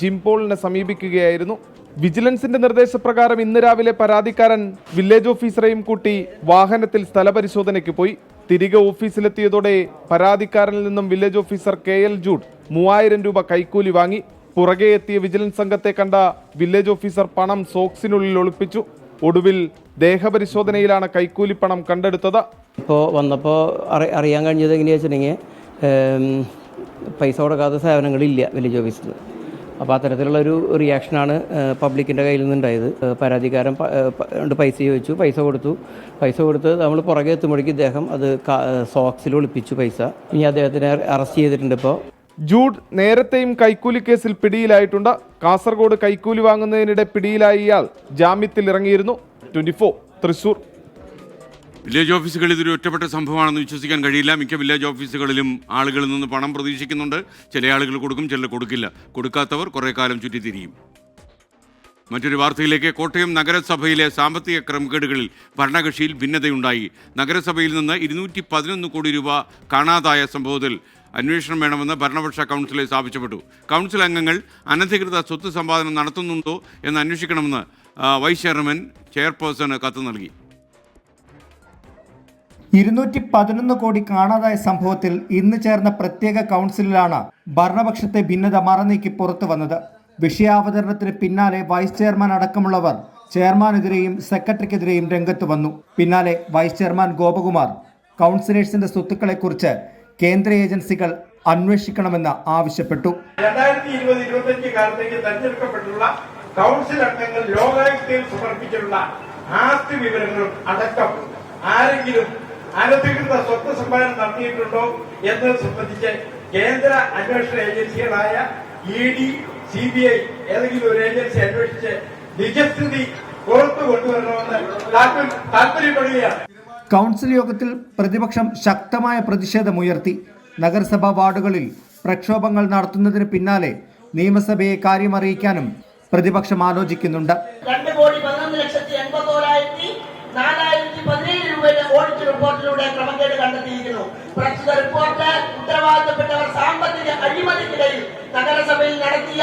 ജിംപോളിനെ സമീപിക്കുകയായിരുന്നു. വിജിലൻസിന്റെ നിർദ്ദേശപ്രകാരം ഇന്ന് രാവിലെ പരാതിക്കാരൻ വില്ലേജ് ഓഫീസറെയും കൂട്ടി വാഹനത്തിൽ സ്ഥലപരിശോധനയ്ക്ക് പോയി. തിരികെ ഓഫീസിലെത്തിയതോടെ പരാതിക്കാരനിൽ നിന്നും വില്ലേജ് ഓഫീസർ KL ജൂഡ് 3000 രൂപ കൈക്കൂലി വാങ്ങി. പുറകെ എത്തിയ വിജിലൻസ് സംഘത്തെ കണ്ട വില്ലേജ് ഓഫീസർ പണം സോക്സിനുള്ളിൽ ഒളിപ്പിച്ചു. ഒടുവിൽ ദേഹപരിശോധനയിലാണ് കൈക്കൂലി പണം കണ്ടെടുത്തത്. ഇപ്പോൾ വന്നപ്പോൾ അറിയാൻ കഴിഞ്ഞത് എങ്ങനെയാണെന്ന് വെച്ചിട്ടുണ്ടെങ്കിൽ പൈസ കൊടുക്കാത്ത സേവനങ്ങളില്ല വില്ലേജ് ഓഫീസിൽ. അപ്പോൾ അത്തരത്തിലുള്ളൊരു റിയാക്ഷനാണ് പബ്ലിക്കിൻ്റെ കയ്യിൽ നിന്നുണ്ടായത്. പരാതിക്കാരൻ പൈസ ചോദിച്ചു, പൈസ കൊടുത്ത് നമ്മൾ പുറകെ എത്തുമ്പോഴേക്കും ഇദ്ദേഹം അത് സോക്സിൽ ഒളിപ്പിച്ചു പൈസ. ഇനി അദ്ദേഹത്തിനെ അറസ്റ്റ് ചെയ്തിട്ടുണ്ട്. ഇപ്പോൾ ജൂഡ് നേരത്തെയും കൈക്കൂലി കേസിൽ പിടിയിലായിട്ടുണ്ട്. കാസർഗോഡ് കൈക്കൂലി വാങ്ങുന്നതിനിടെ പിടിയിലായ ഇയാൾ ജാമ്യത്തിൽ ഇറങ്ങിയിരുന്നു. 24 തൃശൂർ. വില്ലേജ് ഓഫീസുകളിൽ ഇതൊരു ഒറ്റപ്പെട്ട സംഭവമാണെന്ന് വിശ്വസിക്കാൻ കഴിയില്ല. മിക്ക വില്ലേജ് ഓഫീസുകളിലും ആളുകളിൽ നിന്ന് പണം പ്രതീക്ഷിക്കുന്നുണ്ട്. ചില ആളുകൾ കൊടുക്കും, ചിലർ കൊടുക്കില്ല. കൊടുക്കാത്തവർ കുറേ കാലം ചുറ്റിത്തിരിയും. മറ്റൊരു വാർത്തയിലേക്ക്. കോട്ടയം നഗരസഭയിലെ സാമ്പത്തിക ക്രമക്കേടുകളിൽ ഭരണകക്ഷിയിൽ ഭിന്നതയുണ്ടായി. നഗരസഭയിൽ നിന്ന് 211 കോടി രൂപ കാണാതായ സംഭവത്തിൽ അന്വേഷണം വേണമെന്ന് ഭരണപക്ഷ കൗൺസിലേഴ്സ് ആവശ്യപ്പെട്ടു. കൗൺസിൽ അംഗങ്ങൾ അനധികൃത സ്വത്ത് സമ്പാദനം നടത്തുന്നുണ്ടോ എന്ന് അന്വേഷിക്കണമെന്ന് വൈസ് ചെയർപേഴ്സണ് കത്ത് നൽകി. 211 കോടി കാണാതായ സംഭവത്തിൽ ഇന്ന് ചേർന്ന പ്രത്യേക കൗൺസിലിലാണ് ഭരണപക്ഷത്തെ ഭിന്നത മറനീക്കി പുറത്തു വന്നത്. വിഷയാവതരണത്തിന് പിന്നാലെ വൈസ് ചെയർമാൻ അടക്കമുള്ളവർ ചെയർമാനെതിരെയും സെക്രട്ടറിക്കെതിരെയും രംഗത്ത് വന്നു. പിന്നാലെ വൈസ് ചെയർമാൻ ഗോപകുമാർ കൗൺസിലേഴ്സിന്റെ സ്വത്തുക്കളെക്കുറിച്ച് കേന്ദ്ര ഏജൻസികൾ അന്വേഷിക്കണമെന്ന് ആവശ്യപ്പെട്ടു. 2020-25 കാലത്തേക്ക് തെരഞ്ഞെടുക്കപ്പെട്ടുള്ള കൗൺസിൽ അംഗങ്ങൾ ലോകായുക്തയിൽ സമർപ്പിച്ചിട്ടുള്ള ആസ്തി വിവരങ്ങളും അടക്കം ആരെങ്കിലും അനധികൃത സ്വത്ത് സമ്പാദനം നടത്തിയിട്ടുണ്ടോ എന്നത് സംബന്ധിച്ച് കേന്ദ്ര അന്വേഷണ ഏജൻസികളായ ED, CBI ഏതെങ്കിലും ഒരു ഏജൻസി അന്വേഷിച്ച് നിജസ്ഥിതി പുറത്തു കൊണ്ടുവരണമെന്ന് താല്പര്യപ്പെടുകയാണ്. കൗൺസിൽ യോഗത്തിൽ പ്രതിപക്ഷം ശക്തമായ പ്രതിഷേധമുയർത്തി. നഗരസഭാ വാർഡുകളിൽ പ്രക്ഷോഭങ്ങൾ നടത്തുന്നതിന് പിന്നാലെ നിയമസഭയെ കാര്യമറിയിക്കാനും പ്രതിപക്ഷം ആലോചിക്കുന്നുണ്ട്. 2,11,81,417 രൂപയുടെ ഓഡിറ്റ് റിപ്പോർട്ടിലൂടെ ക്രമക്കേട് കണ്ടെത്തിയിരിക്കുന്നു. പ്രസ്തുത റിപ്പോർട്ട് ഉത്തരവാദിത്തപ്പെട്ടവർ സാമ്പത്തിക അഴിമതിക്കിടയിൽ നഗരസഭയിൽ നടത്തിയ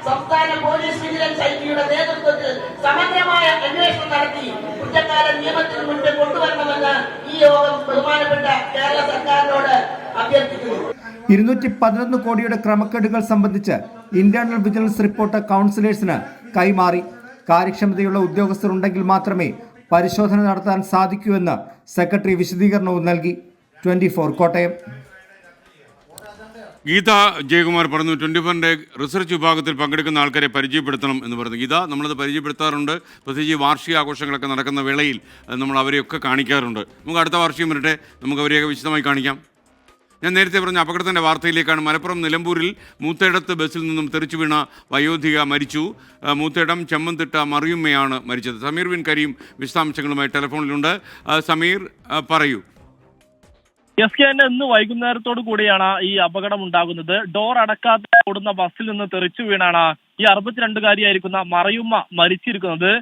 സംസ്ഥാന പോലീസ് വിജിലൻസ് ITയുടെ നേതൃത്വത്തിൽ സമഗ്രമായ അന്വേഷണം നടത്തി കുറ്റക്കാരൻ നിയമത്തിന് മുന്നിൽ കൊണ്ടുവരണമെന്ന് ഈ യോഗം ബഹുമാനപ്പെട്ട കേരള സർക്കാരിനോട് അഭ്യർത്ഥിക്കുന്നു. 211 കോടിയുടെ ക്രമക്കേടുകൾ സംബന്ധിച്ച് ഇന്റേണൽ വിജിലൻസ് റിപ്പോർട്ട് കൗൺസിലേഴ്സിന് കൈമാറി. കാര്യക്ഷമതയുള്ള ഉദ്യോഗസ്ഥർ ഉണ്ടെങ്കിൽ മാത്രമേ പരിശോധന നടത്താൻ സാധിക്കൂ എന്ന് സെക്രട്ടറി വിശദീകരണവും നൽകി. 24 കോട്ടയം. ഗീത ജയകുമാർ പറഞ്ഞു 24ന്റെ റിസർച്ച് വിഭാഗത്തിൽ പങ്കെടുക്കുന്ന ആൾക്കാരെ പരിചയപ്പെടുത്തണം എന്ന് പറഞ്ഞു. ഗീത, നമ്മളത് പരിചയപ്പെടുത്താറുണ്ട്. പ്രത്യേകിച്ച് വാർഷിക ആഘോഷങ്ങളൊക്കെ നടക്കുന്ന വേളയിൽ നമ്മൾ അവരെയൊക്കെ കാണിക്കാറുണ്ട്. നമുക്ക് അടുത്ത വാർഷികം വരട്ടെ, നമുക്ക് അവരെയൊക്കെ വിശദമായി കാണിക്കാം. ഞാൻ നേരത്തെ പറഞ്ഞ അപകടത്തിൻ്റെ വാർത്തയിലേക്കാണ്. മലപ്പുറം നിലമ്പൂരിൽ മൂത്തേടത്ത് ബസ്സിൽ നിന്നും തെറിച്ചു വീണ വയോധിക മരിച്ചു. മൂത്തേടം ചെമ്മന്തിട്ട മറിയുമ്മയാണ് മരിച്ചത്. സമീർ ബിൻ കരീം വിശദാംശങ്ങളുമായി ടെലിഫോണിലുണ്ട്. സമീർ, പറയൂ. ഇന്ന് വൈകുന്നേരത്തോടു കൂടിയാണ് ഈ അപകടം ഉണ്ടാകുന്നത്. ഡോർ അടക്കാതെ ഓടുന്ന ബസ്സിൽ നിന്ന് തെറിച്ചു വീണാണ് ഈ 62-കാരിയായിരിക്കുന്ന മറിയുമ്മ മരിച്ചിരിക്കുന്നത്.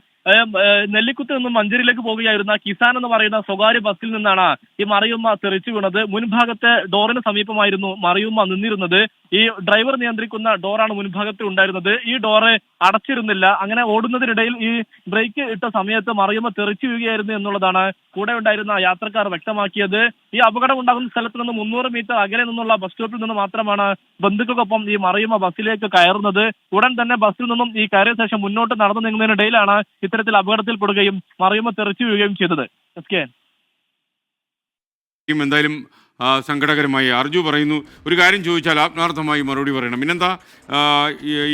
നെല്ലിക്കുത്ത് നിന്നും മഞ്ചേരിയിലേക്ക് പോകുകയായിരുന്ന കിസാൻ എന്ന് പറയുന്ന സ്വകാര്യ ബസ്സിൽ നിന്നാണ് ഈ മറിയുമ്മ തെറിച്ചു വീണത്. മുൻഭാഗത്തെ ഡോറിന് സമീപമായിരുന്നു മറിയുമ്മ നിന്നിരുന്നത്. ഈ ഡ്രൈവർ നിയന്ത്രിക്കുന്ന ഡോറാണ് മുൻഭാഗത്തിൽ ഉണ്ടായിരുന്നത്. ഈ ഡോറ് അടച്ചിരുന്നില്ല. അങ്ങനെ ഓടുന്നതിനിടയിൽ ഈ ബ്രേക്ക് ഇട്ട സമയത്ത് മറിയുമ്മ തെറിച്ചു വീഴുകയായിരുന്നു എന്നുള്ളതാണ് കൂടെ ഉണ്ടായിരുന്ന യാത്രക്കാർ വ്യക്തമാക്കിയത്. ഈ അപകടം ഉണ്ടാകുന്ന സ്ഥലത്ത് നിന്ന് 300 മീറ്റർ അകലെ നിന്നുള്ള ബസ് സ്റ്റോപ്പിൽ നിന്ന് മാത്രമാണ് ബന്ധുക്കൾക്കൊപ്പം ഈ മറിയുമ്മ ബസ്സിലേക്ക് കയറുന്നത്. ഉടൻ തന്നെ ബസ്സിൽ നിന്നും ഈ കയറിയ ശേഷം മുന്നോട്ട് നടന്നു നീങ്ങുന്നതിനിടയിലാണ് ഇത്തരത്തിൽ അപകടത്തിൽപ്പെടുകയും മറിയുമ്മ തെറിച്ചു വീഴുകയും ചെയ്തത്. എന്തായാലും സങ്കടകരമായി അർജു പറയുന്നു. ഒരു കാര്യം ചോദിച്ചാൽ ആത്മാർത്ഥമായി മറുപടി പറയണം. പിന്നെന്താ,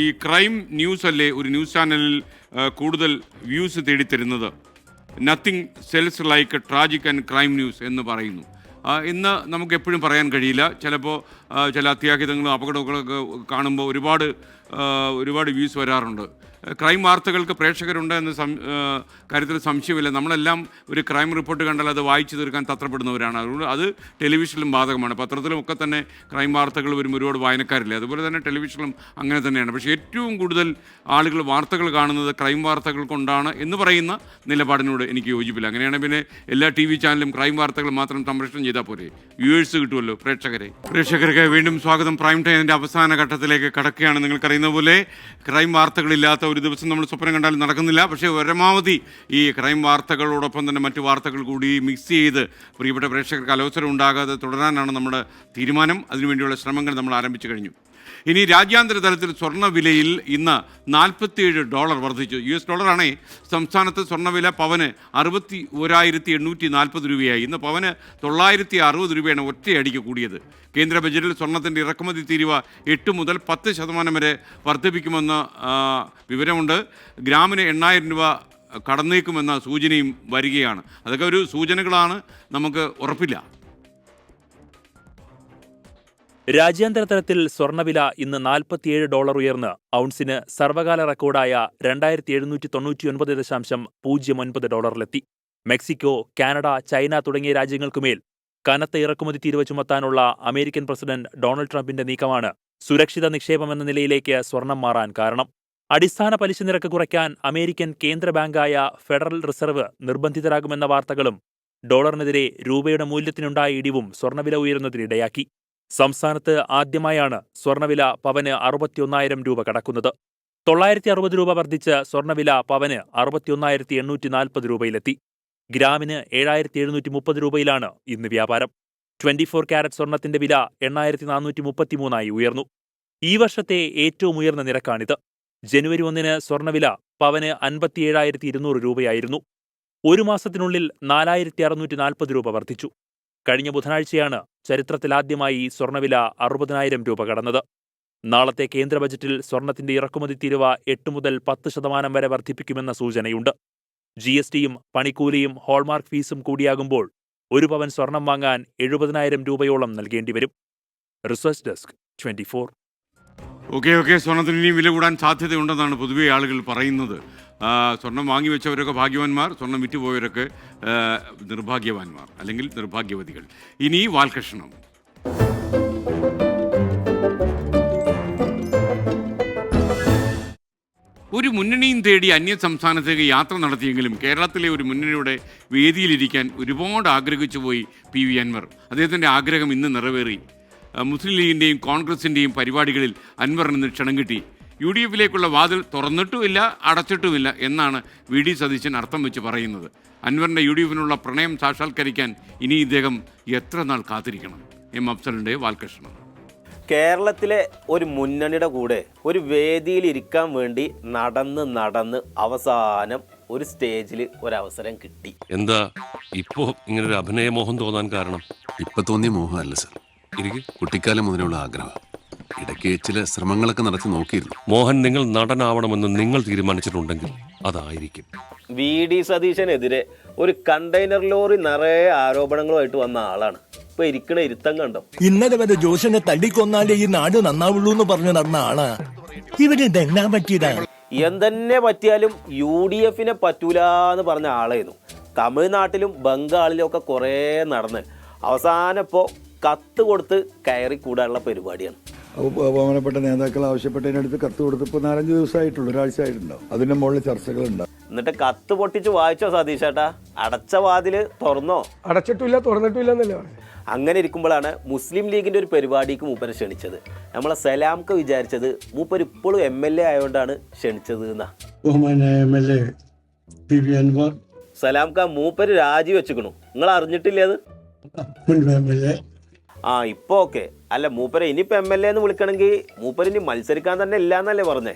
ഈ ക്രൈം ന്യൂസ് അല്ലേ ഒരു ന്യൂസ് ചാനലിൽ കൂടുതൽ വ്യൂസ് തേടിത്തരുന്നത്? Nothing sells like tragic and crime news എന്ന് പറയുന്നു. ഇന്ന് നമുക്ക് എപ്പോഴും പറയാൻ കഴിയില്ല. ചിലപ്പോൾ ചില അത്യാഹിതങ്ങളും അപകടങ്ങളൊക്കെ കാണുമ്പോൾ ഒരുപാട് വ്യൂസ് വരാറുണ്ട്. ക്രൈം വാർത്തകൾക്ക് പ്രേക്ഷകരുണ്ട് എന്ന കാര്യത്തിൽ സംശയമില്ല. നമ്മളെല്ലാം ഒരു ക്രൈം റിപ്പോർട്ട് കണ്ടാൽ അത് വായിച്ചു തീർക്കാൻ തത്രപ്പെടുന്നവരാണ്. അതുകൊണ്ട് അത് ടെലിവിഷനിലും ബാധകമാണ്. പത്രത്തിലും ഒക്കെ തന്നെ ക്രൈം വാർത്തകൾ വരും, ഒരുപാട് വായനക്കാരില്ല. അതുപോലെ തന്നെ ടെലിവിഷനിലും അങ്ങനെ തന്നെയാണ്. പക്ഷേ ഏറ്റവും കൂടുതൽ ആളുകൾ വാർത്തകൾ കാണുന്നത് ക്രൈം വാർത്തകൾ കൊണ്ടാണ് എന്ന് പറയുന്ന നിലപാടിനോട് എനിക്ക് യോജിപ്പില്ല. അങ്ങനെയാണെങ്കിൽ പിന്നെ എല്ലാ TV ചാനലും ക്രൈം വാർത്തകൾ മാത്രം സംപ്രേഷണം ചെയ്താൽ പോരെ? വ്യൂവേഴ്സ് കിട്ടുമല്ലോ, പ്രേക്ഷകർക്ക് വീണ്ടും സ്വാഗതം. പ്രൈം ടൈമിൻ്റെ അവസാന ഘട്ടത്തിലേക്ക് കടക്കുകയാണ്. നിങ്ങൾക്കറിയുന്ന പോലെ ക്രൈം വാർത്തകളില്ലാത്ത ഒരു ദിവസം നമ്മൾ സ്വപ്നം കണ്ടാലും നടക്കുന്നില്ല. പക്ഷേ പരമാവധി ഈ ക്രൈം വാർത്തകളോടൊപ്പം തന്നെ മറ്റു വാർത്തകൾ കൂടി മിക്സ് ചെയ്ത് പ്രിയപ്പെട്ട പ്രേക്ഷകർക്ക് അലോസരം ഉണ്ടാകാതെ തുടരാനാണ് നമ്മുടെ തീരുമാനം. അതിനുവേണ്ടിയുള്ള ശ്രമങ്ങൾ നമ്മൾ ആരംഭിച്ചു കഴിഞ്ഞു. ഇനി രാജ്യാന്തര തലത്തിൽ സ്വർണ്ണവിലയിൽ ഇന്ന് $47 വർദ്ധിച്ചു. US സംസ്ഥാനത്ത് സ്വർണ്ണവില പവന് 61,840 രൂപയായി. ഇന്ന് പവന് 960 രൂപയാണ് ഒറ്റയടിക്ക് കൂടിയത്. കേന്ദ്ര ബജറ്റിൽ സ്വർണ്ണത്തിൻ്റെ ഇറക്കുമതി തീരുവ 8 മുതൽ 10% വരെ വർദ്ധിപ്പിക്കുമെന്ന വിവരമുണ്ട്. ഗ്രാമിന് 8,000 രൂപ കടന്നേക്കുമെന്ന സൂചനയും വരികയാണ്. അതൊക്കെ ഒരു സൂചനകളാണ്, നമുക്ക് ഉറപ്പില്ല. രാജ്യാന്തര തലത്തിൽ സ്വർണ്ണവില ഇന്ന് $47 ഉയർന്ന് ഔൺസിന് സർവകാല റെക്കോർഡായ 2,799.09 മെക്സിക്കോ, കാനഡ, ചൈന തുടങ്ങിയ രാജ്യങ്ങൾക്കുമേൽ കനത്ത ഇറക്കുമതി തീരുവ ചുമത്താനുള്ള അമേരിക്കൻ പ്രസിഡന്റ് ഡൊണാൾഡ് ട്രംപിന്റെ നീക്കമാണ് സുരക്ഷിത നിക്ഷേപമെന്ന നിലയിലേക്ക് സ്വർണം മാറാൻ കാരണം. അടിസ്ഥാന പലിശ നിരക്ക് കുറയ്ക്കാൻ അമേരിക്കൻ കേന്ദ്ര ബാങ്കായ ഫെഡറൽ റിസർവ് നിർബന്ധിതരാകുമെന്ന വാർത്തകളും ഡോളറിനെതിരെ രൂപയുടെ മൂല്യത്തിനുണ്ടായ ഇടിവും സ്വർണ്ണവില ഉയരുന്നതിനിടയാക്കി. സംസ്ഥാനത്ത് ആദ്യമായാണ് സ്വർണ്ണവില പവന് 61,000 രൂപ കടക്കുന്നത്. 960 രൂപ വർദ്ധിച്ച് സ്വർണ്ണവില പവന് 61,840 രൂപയിലെത്തി. ഗ്രാമിന് 7,730 രൂപയിലാണ് ഇന്ന് വ്യാപാരം. 24 കാരറ്റ് സ്വർണത്തിന്റെ വില 8,433 ഉയർന്നു. ഈ വർഷത്തെ ഏറ്റവും ഉയർന്ന നിരക്കാണിത്. ജനുവരി 1 സ്വർണ്ണവില പവന് 57,200 രൂപയായിരുന്നു. ഒരു മാസത്തിനുള്ളിൽ 4,640 രൂപ വർദ്ധിച്ചു. കഴിഞ്ഞ ബുധനാഴ്ചയാണ് ചരിത്രത്തിലാദ്യമായി സ്വർണ്ണവില 60,000 രൂപ കടന്നത്. നാളത്തെ കേന്ദ്ര ബജറ്റിൽ സ്വർണത്തിന്റെ ഇറക്കുമതി തീരുവ 8 മുതൽ 10% വരെ വർദ്ധിപ്പിക്കുമെന്ന സൂചനയുണ്ട്. GSTയും പണിക്കൂലിയും ഹോൾമാർക്ക് ഫീസും കൂടിയാകുമ്പോൾ ഒരു പവൻ സ്വർണം വാങ്ങാൻ 70,000 രൂപയോളം നൽകേണ്ടിവരും. Research desk 24. ഓക്കെ സ്വർണത്തിന് ഇനിയും വില കൂടാൻ സാധ്യതയുണ്ടെന്നാണ് പൊതുവെ ആളുകൾ പറയുന്നത്. സ്വർണം വാങ്ങിവെച്ചവരൊക്കെ ഭാഗ്യവാന്മാർ, സ്വർണം വിറ്റുപോയവരൊക്കെ നിർഭാഗ്യവാന്മാർ അല്ലെങ്കിൽ നിർഭാഗ്യവതികൾ. ഇനി വാൽകഷണം. ഒരു മുന്നണിയും തേടി അന്യ സംസ്ഥാനത്തേക്ക് യാത്ര നടത്തിയെങ്കിലും കേരളത്തിലെ ഒരു മുന്നണിയുടെ വേദിയിലിരിക്കാൻ ഒരുപാട് ആഗ്രഹിച്ചു പോയി PV അൻവർ. അദ്ദേഹത്തിൻ്റെ ആഗ്രഹം ഇന്ന് നിറവേറി. മുസ്ലിം ലീഗിൻ്റെയും കോൺഗ്രസിൻ്റെയും പരിപാടികളിൽ അൻവറിന് ക്ഷണം കിട്ടി. UDFിലേക്കുള്ള വാതിൽ തുറന്നിട്ടുമില്ല അടച്ചിട്ടുമില്ല എന്നാണ് VD സതീശൻ അർത്ഥം വെച്ച് പറയുന്നത്. അൻവറിൻ്റെ UDFിനുള്ള പ്രണയം സാക്ഷാത്കരിക്കാൻ ഇനി ഇദ്ദേഹം എത്ര നാൾ കാത്തിരിക്കണം? അഫ്സലിൻ്റെ വാൽകഷണം. കേരളത്തിലെ ഒരു മുന്നണിയുടെ കൂടെ ഒരു വേദിയിൽ ഇരിക്കാൻ വേണ്ടി നടന്ന് അവസാനം ഒരു സ്റ്റേജിൽ ഒരവസരം കിട്ടി. എന്താ ഇപ്പോ ഇങ്ങനൊരു അഭിനയമോഹം തോന്നാൻ കാരണം? ഇപ്പൊ തോന്നിയ മോഹമല്ല സർ, എനിക്ക് കുട്ടിക്കാലം മുതലുള്ള ആഗ്രഹം. ഇടയ്ക്ക് ചില ശ്രമങ്ങളൊക്കെ നടത്തി നോക്കിയിരുന്നു. മോഹൻ, നിങ്ങൾ നടനാവണമെന്ന് നിങ്ങൾ തീരുമാനിച്ചിട്ടുണ്ടെങ്കിൽ അതായിരിക്കും. VD സതീശനെതിരെ ഒരു കണ്ടെയ്നർ ലോറി നിറയെ ആരോപണങ്ങളുമായിട്ട് വന്ന ആളാണ്. ഇപ്പൊ ഇരിക്കണ ഇരുത്തം കണ്ടോ? ഇന്നലെ വരെ ജോഷനെ തല്ലിക്കൊന്നാലേ ഈ നാട് നന്നാവുള്ളൂ എന്ന് പറഞ്ഞു നടന്ന ആളാ. ഇവരെന്താ പറ്റിയതാ? എന്തെന്നെ പറ്റിയാലും UDFനെ പറ്റൂലെന്ന് പറഞ്ഞ ആളായിരുന്നു. തമിഴ്നാട്ടിലും ബംഗാളിലും ഒക്കെ കുറേ നടന്ന് അവസാനം ഇപ്പോൾ കത്ത് കൊടുത്ത് കയറി കൂടാനുള്ള പരിപാടിയാണ്. ബഹുമാനപ്പെട്ട നേതാക്കൾ ആവശ്യപ്പെട്ടതിനടുത്ത് കത്ത് കൊടുത്തപ്പോൾ 4-5 ദിവസമായിട്ടുള്ളൂ, ഒരാഴ്ച ആയിട്ടുണ്ടാവും. അതിന്റെ മുകളിൽ ചർച്ചകളുണ്ടാവും. എന്നിട്ട് കത്ത് പൊട്ടിച്ച് വായിച്ചോ സതീഷേട്ടാ? അടച്ച വാതില് തുറന്നോ? അടച്ചിട്ടില്ല, തുറന്നിട്ടില്ല എന്നല്ലേ പറഞ്ഞു. അങ്ങനെ ഇരിക്കുമ്പോഴാണ് മുസ്ലിം ലീഗിന്റെ ഒരു പരിപാടിക്ക് മൂപ്പരെ ക്ഷണിച്ചത്. നമ്മളെ സലാംക്ക് വിചാരിച്ചത് മൂപ്പർ ഇപ്പോഴും MLA ആയതുകൊണ്ടാണ് ക്ഷണിച്ചത് എന്നാ. സലാംക്ക മൂപ്പര് രാജിവെച്ചിക്കണു, നിങ്ങൾ അറിഞ്ഞിട്ടില്ലേ അത്? ആ ഇപ്പൊ ഓക്കെ. അല്ല മൂപ്പരെ ഇനിയിപ്പോ MLA എന്ന് വിളിക്കണമെങ്കിൽ മൂപ്പര് ഇനി മത്സരിക്കാൻ തന്നെ ഇല്ലാന്നല്ലേ പറഞ്ഞേ?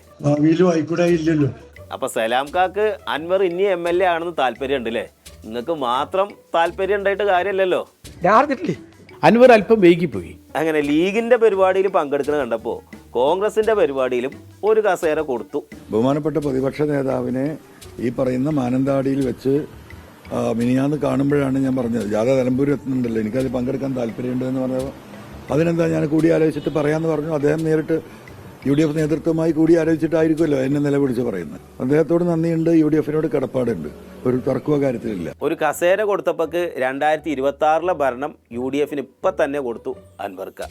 അപ്പൊ സലാംക്കാക്ക് അൻവർ ഇനി MLA ആണെന്ന് താല്പര്യം ഉണ്ട് അല്ലേ? നിങ്ങൾക്ക് മാത്രം താല്പര്യം ഉണ്ടായിട്ട് കാര്യമല്ലല്ലോ. അൻവർ അല്പം വൈകിപ്പോയി. അങ്ങനെ ലീഗിന്റെ പരിപാടിയിൽ പങ്കെടുക്കുന്ന കണ്ടപ്പോ കോൺഗ്രസിന്റെ പരിപാടിയിലും ഒരു കസേര കൊടുത്തു. ബഹുമാനപ്പെട്ട പ്രതിപക്ഷ നേതാവിനെ ഈ പറയുന്ന മാനന്തവാടിയിൽ വെച്ച് മിനിയാന്ന് കാണുമ്പോഴാണ് ഞാൻ പറഞ്ഞത്, ജാഥ നിലമ്പൂരിൽ എത്തുന്നുണ്ടല്ലോ, എനിക്കതിൽ പങ്കെടുക്കാൻ താല്പര്യമുണ്ട് എന്ന് പറഞ്ഞപ്പോൾ അതിനെന്താ ഞാൻ കൂടി ആലോചിച്ചിട്ട് പറയാമെന്ന് പറഞ്ഞു. അദ്ദേഹം നേരിട്ട് UDF നേതൃത്വമായി കൂടി ആലോചിച്ചിട്ടായിരിക്കുമല്ലോ എന്നെ നിലപിടിച്ച് പറയുന്നത്. അദ്ദേഹത്തോട് നന്ദിയുണ്ട്, UDFനോട് കടപ്പാടുണ്ട്, ഒരു തർക്കവ കാര്യത്തിലില്ല. ഒരു കസേര കൊടുത്തപ്പോക്ക് 2026 ഭരണം UDFന് ഇപ്പം തന്നെ കൊടുത്തു അൻവർക്ക്.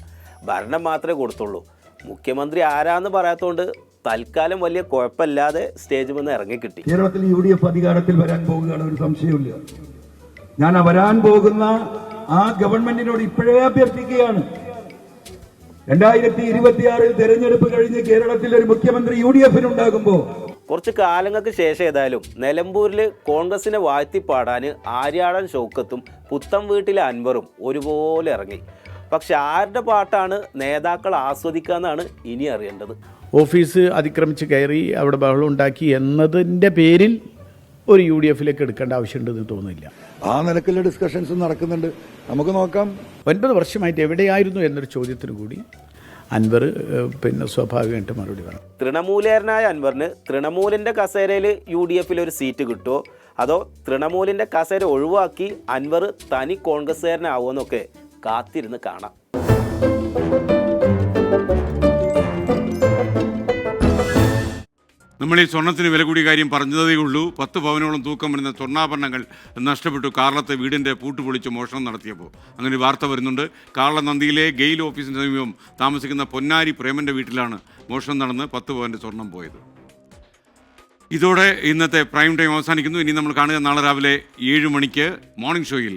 ഭരണം മാത്രമേ കൊടുത്തുള്ളൂ. മുഖ്യമന്ത്രി ആരാന്ന് പറയാത്തോണ്ട് തൽക്കാലം വലിയ കുഴപ്പമില്ലാതെ സ്റ്റേജിൽ നിന്ന് ഇറങ്ങിക്കിട്ടി. കേരളത്തിൽ UDF അധികാരത്തിൽ വരാൻ പോകുകയാണ്, ഒരു സംശയമില്ല. ഞാൻ വരാൻ പോകുന്ന ആ ഗവൺമെന്റിനോട് ഇപ്പോഴേ അഭ്യർത്ഥിക്കുകയാണ്, 2026 തെരഞ്ഞെടുപ്പ് കഴിഞ്ഞ് കേരളത്തിൽ ഒരു മുഖ്യമന്ത്രി UDFനുണ്ടാകുമ്പോൾ കുറച്ച് കാലങ്ങൾക്ക് ശേഷം ഏതായാലും നിലമ്പൂരിൽ കോൺഗ്രസിനെ വാഴ്ത്തിപ്പാടാൻ ആര്യാടൻ ഷൗക്കത്തും പുത്തം വീട്ടിലെ അൻവറും ഒരുപോലെ ഇറങ്ങി. പക്ഷെ ആരുടെ പാട്ടാണ് നേതാക്കൾ ആസ്വദിക്കുക എന്നാണ് ഇനി അറിയേണ്ടത്. ഓഫീസ് അതിക്രമിച്ച് കയറി അവിടെ ബഹളം ഉണ്ടാക്കി എന്നതിൻ്റെ പേരിൽ ഒരു UDFിലേക്ക് എടുക്കേണ്ട ആവശ്യമുണ്ടെന്ന് തോന്നുന്നില്ല. ആ നിലക്കുള്ള ഡിസ്കഷൻസ് നടക്കുന്നുണ്ട്, നമുക്ക് നോക്കാം. 9 വർഷമായിട്ട് എവിടെയായിരുന്നു എന്നൊരു ചോദ്യത്തിന് കൂടി അൻവർ സ്വാഭാവികമായിട്ട് മറുപടി വേണം. തൃണമൂലേരനായ അൻവറിന് തൃണമൂലിൻ്റെ കസേരയിൽ UDFൽ ഒരു സീറ്റ് കിട്ടുമോ, അതോ തൃണമൂലിൻ്റെ കസേര ഒഴിവാക്കി അൻവർ തനി കോൺഗ്രസ്സുകാരനാവുമെന്നൊക്കെ കാത്തിരുന്ന് കാണാം. നമ്മൾ ഈ സ്വർണ്ണത്തിന് വില കൂടിയ കാര്യം പറഞ്ഞതേ ഉള്ളൂ. 10 പവനോളം തൂക്കം വരുന്ന സ്വർണ്ണാഭരണങ്ങൾ നഷ്ടപ്പെട്ടു കാർളത്തെ വീടിൻ്റെ പൂട്ട് പൊളിച്ച് മോഷണം നടത്തിയപ്പോൾ. അങ്ങനെ വാർത്ത വരുന്നുണ്ട്. കാർള നന്ദിയിലെ ഗെയിൽ ഓഫീസിന് സമീപം താമസിക്കുന്ന പൊന്നാരി പ്രേമൻ്റെ വീട്ടിലാണ് മോഷണം നടന്ന് 10 പവൻ്റെ സ്വർണം പോയത്. ഇതോടെ ഇന്നത്തെ പ്രൈം ടൈം അവസാനിക്കുന്നു. ഇനി നമ്മൾ കാണുക നാളെ രാവിലെ 7 മണിക്ക് മോർണിംഗ് ഷോയിൽ